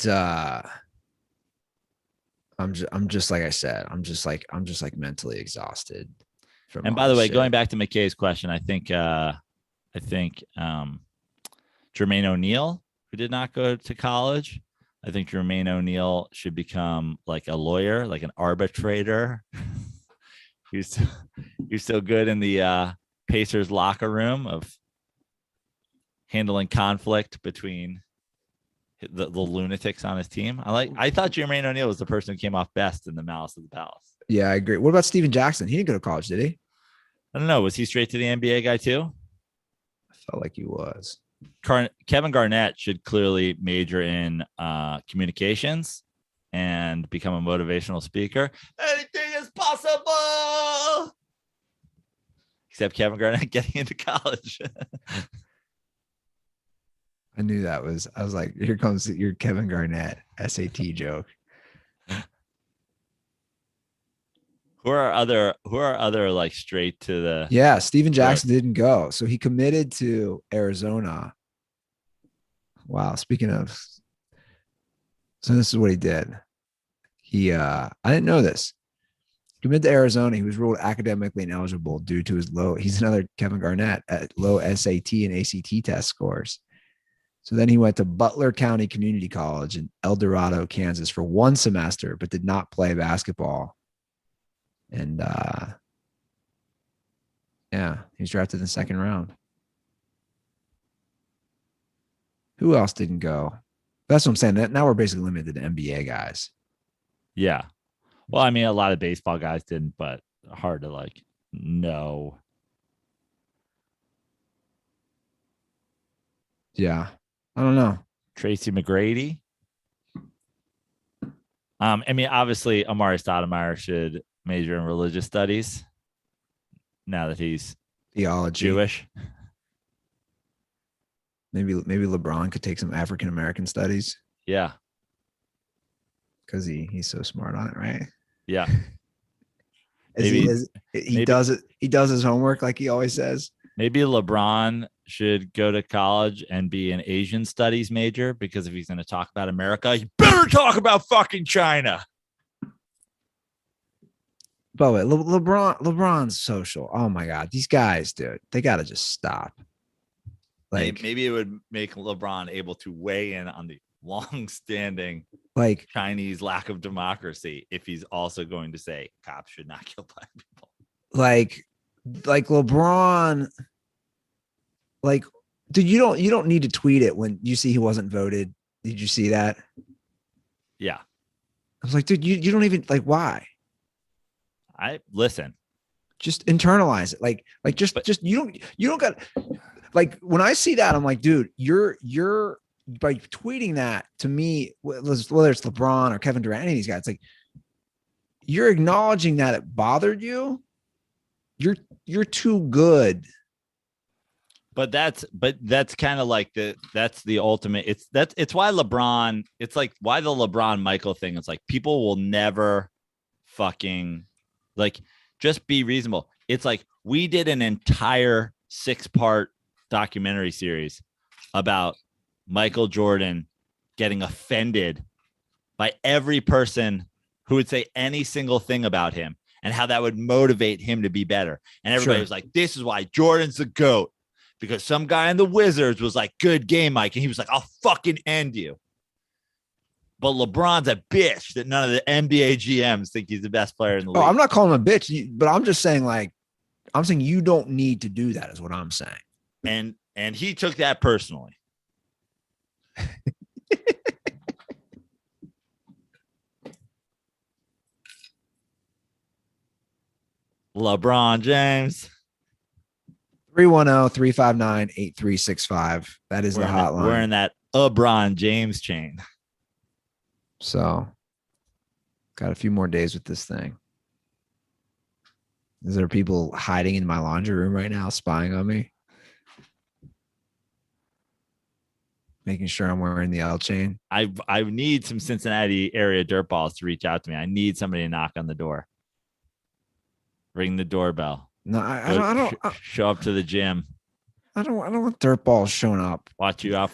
I'm just like I said. I'm just like mentally exhausted. And by the way, going back to McKay's question, I think Jermaine O'Neal, who did not go to college, I think Jermaine O'Neal should become like a lawyer, like an arbitrator. He's so good in the Pacers locker room of handling conflict between the lunatics on his team. I thought Jermaine O'Neal was the person who came off best in the Malice of the Palace. Yeah, I agree. What about Steven Jackson? He didn't go to college, did he? I don't know. Was he straight to the NBA guy too? I felt like he was. Kevin Garnett should clearly major in communications and become a motivational speaker. Anything is possible. Except Kevin Garnett getting into college. I knew I was like, here comes your Kevin Garnett SAT joke. Who are other like straight to the. Yeah. Steven Jackson didn't go. So he committed to Arizona. Wow. Speaking of, so this is what he did. I didn't know this. He committed to Arizona. He was ruled academically ineligible due to his he's another Kevin Garnett at low SAT and ACT test scores. So then he went to Butler County Community College in El Dorado, Kansas for 1 semester, but did not play basketball. And yeah, he was drafted in the 2nd round. Who else didn't go? That's what I'm saying. Now we're basically limited to NBA guys. Yeah. Well, I mean, a lot of baseball guys didn't, but hard to like know. Yeah. I don't know. Tracy McGrady. I mean, obviously, Amari Stoudemire should major in religious studies now that he's theology Jewish. Maybe LeBron could take some African American studies. Yeah, because he's so smart on it, right? Yeah. He does it. He does his homework like he always says. Maybe LeBron should go to college and be an Asian studies major, because if he's going to talk about America, you better talk about fucking China. By the way, LeBron's social. Oh my God, these guys, dude, they got to just stop. Like maybe it would make LeBron able to weigh in on the long-standing like Chinese lack of democracy if he's also going to say cops should not kill black people. Like LeBron, like, dude, you don't need to tweet it when you see he wasn't voted. Did you see that? Yeah. I was like, dude, you don't even like, why? Listen. Just internalize it. Like just you don't got, like, when I see that, I'm like, dude, you're by tweeting that to me, whether it's LeBron or Kevin Durant, any of these guys, it's like you're acknowledging that it bothered you. You're too good. But that's kind of like that's the ultimate. It's why LeBron. It's like why the LeBron Michael thing. It's like people will never fucking like just be reasonable. It's like we did an entire 6-part documentary series about Michael Jordan getting offended by every person who would say any single thing about him and how that would motivate him to be better. And everybody was like, this is why Jordan's the GOAT, because some guy in the Wizards was like, good game, Mike. And he was like, I'll fucking end you. But LeBron's a bitch that none of the NBA GMs think he's the best player in the league. I'm not calling him a bitch, but I'm just saying I'm saying you don't need to do that is what I'm saying. And he took that personally. LeBron James. 310-359-8365. That is the hotline. We're in that LeBron James chain. So got a few more days with this thing. Is there people hiding in my laundry room right now, spying on me? Making sure I'm wearing the L chain. I need some Cincinnati area dirt balls to reach out to me. I need somebody to knock on the door. Ring the doorbell. No, I don't show up to the gym. I don't want dirt balls showing up. Watch you out.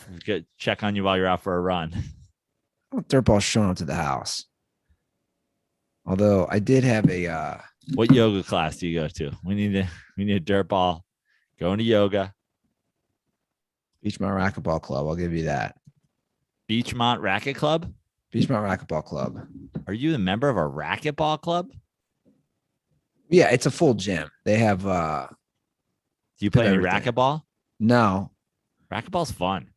Check on you while you're out for a run. I don't want dirt balls showing up to the house. Although I did have a what yoga class do you go to? We need a dirt ball. Going to yoga. Beachmont Racquetball Club. I'll give you that. Beachmont Racket Club? Beachmont Racquetball Club. Are you a member of a racquetball club? Yeah, it's a full gym. They have do you play any racquetball? No. Racquetball's fun.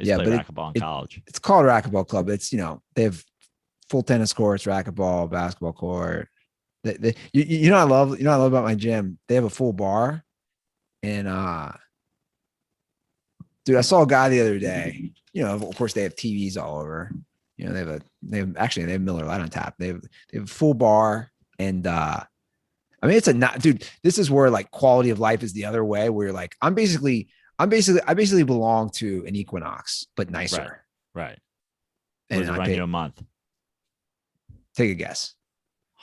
I used to play racquetball in college. It's called Racquetball Club. It's, they have full tennis courts, racquetball, basketball court. You know I love about my gym. They have a full bar. And dude, I saw a guy the other day. Of course they have TVs all over. They have Miller Lite on tap. They have a full bar, and it's dude, this is where like quality of life is the other way, where you're like, I basically belong to an Equinox, but nicer. Right. And I run you a month. Take a guess.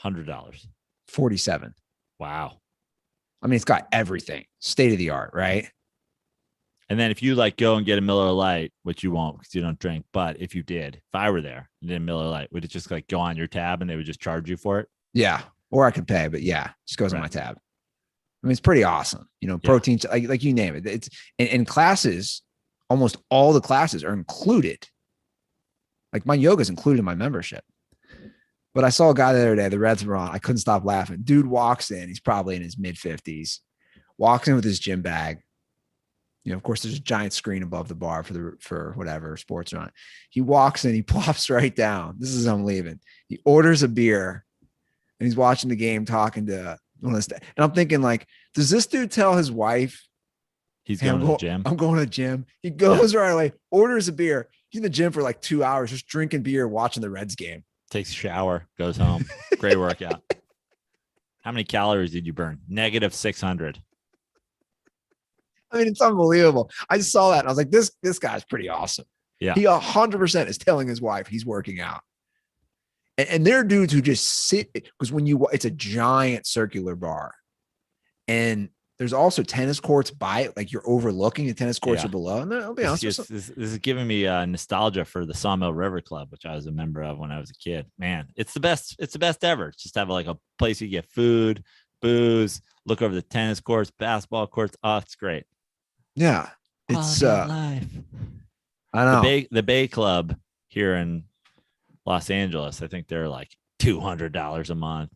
$100. 47. Wow. It's got everything. State of the art, right? And then if you go and get a Miller Lite, which you won't because you don't drink, but if you did, if I were there and did a Miller Lite, would it just go on your tab and they would just charge you for it? Yeah. Or I could pay, but yeah, just goes on my tab. It's pretty awesome. Protein, like you name it. It's in classes, almost all the classes are included. Like my yoga is included in my membership. But I saw a guy the other day, the Reds were on. I couldn't stop laughing. Dude walks in. He's probably in his mid-50s. Walks in with his gym bag. Of course, there's a giant screen above the bar for whatever sports are on. He walks in. He plops right down. This is I'm leaving. He orders a beer, and he's watching the game, talking to one of the staff. And I'm thinking, does this dude tell his wife he's going to the gym? I'm going to the gym. He goes right away, orders a beer. He's in the gym for 2 hours, just drinking beer, watching the Reds game. Takes a shower, goes home. Great workout. How many calories did you burn? -600. It's unbelievable. I just saw that and I was like, this guy's pretty awesome. Yeah. He 100% is telling his wife he's working out. And there are dudes who just sit, because it's a giant circular bar. And there's also tennis courts by it. You're overlooking the tennis courts are below. And I'll be honest. This is giving me nostalgia for the Sawmill River Club, which I was a member of when I was a kid. Man, it's the best. It's the best ever. Just have a place you get food, booze, look over the tennis courts, basketball courts. Oh, it's great. Yeah. It's life. I know. The Bay Club here in Los Angeles, I think they're $200 a month.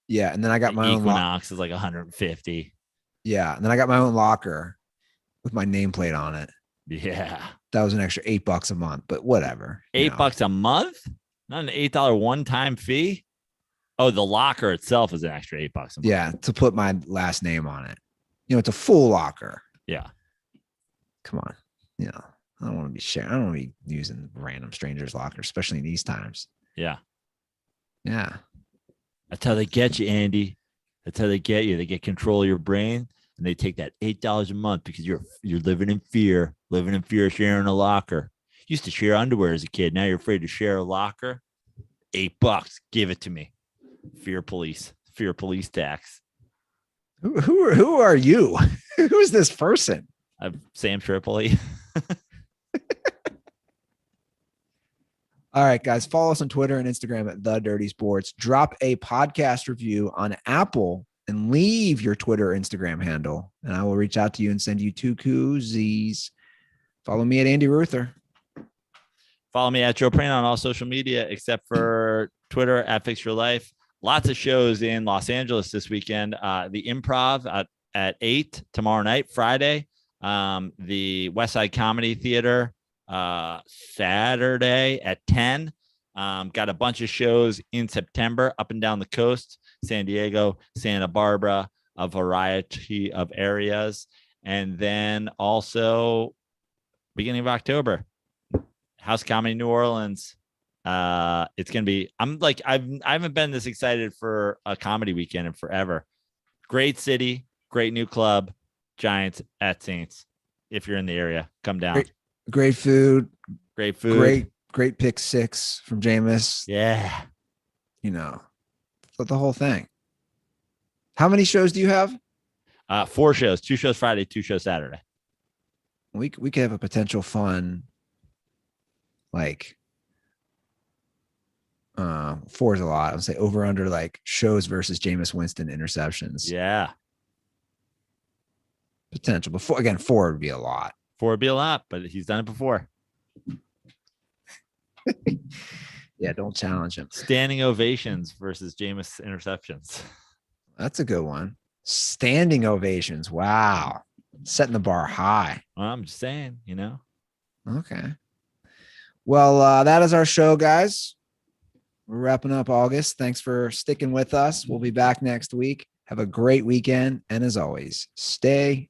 Yeah, and then I got my own Equinox is $150. Yeah, and then I got my own locker with my nameplate on it. Yeah, that was an extra $8 a month, but whatever. $8 a month, not an $8 one-time fee. Oh, the locker itself is an extra $8 a month. Yeah, to put my last name on it. It's a full locker. Yeah, come on. I don't want want to be sharing. I don't want to be using random strangers' lockers, especially in these times. Yeah. Yeah. That's how they get you, Andy. That's how they get you. They get control of your brain, and they take that $8 a month because you're living in fear of sharing a locker. Used to share underwear as a kid. Now you're afraid to share a locker. $8, give it to me. Fear police tax. Who are you? Who is this person? I'm Sam Tripoli. All right, guys, follow us on Twitter and Instagram at The Dirty Sports. Drop a podcast review on Apple and leave your Twitter or Instagram handle, and I will reach out to you and send you 2 koozies. Follow me at Andy Ruther. Follow me at Joe Prano on all social media except for Twitter at Fix Your Life. Lots of shows in Los Angeles this weekend. The Improv at 8 tomorrow night, Friday. The West Side Comedy Theater Saturday at 10. Got a bunch of shows in September up and down the coast, San Diego, Santa Barbara, a variety of areas. And then also beginning of October, House Comedy New Orleans. It's going to be, I haven't been this excited for a comedy weekend in forever. Great city, great new club, Giants at Saints. If you're in the area, come down. Great food. Great pick 6 from Jameis. Yeah. The whole thing. How many shows do you have? 4 shows, 2 shows Friday, 2 shows Saturday. We could have a potential fun, 4 is a lot. I would say over under shows versus Jameis Winston interceptions. Yeah. Potential. But 4 would be a lot. 4 would be a lot, but he's done it before. Yeah, don't challenge him. Standing ovations versus Jameis interceptions. That's a good one. Standing ovations. Wow. Setting the bar high. Well, I'm just saying, Okay. Well, that is our show, guys. We're wrapping up August. Thanks for sticking with us. We'll be back next week. Have a great weekend. And as always, stay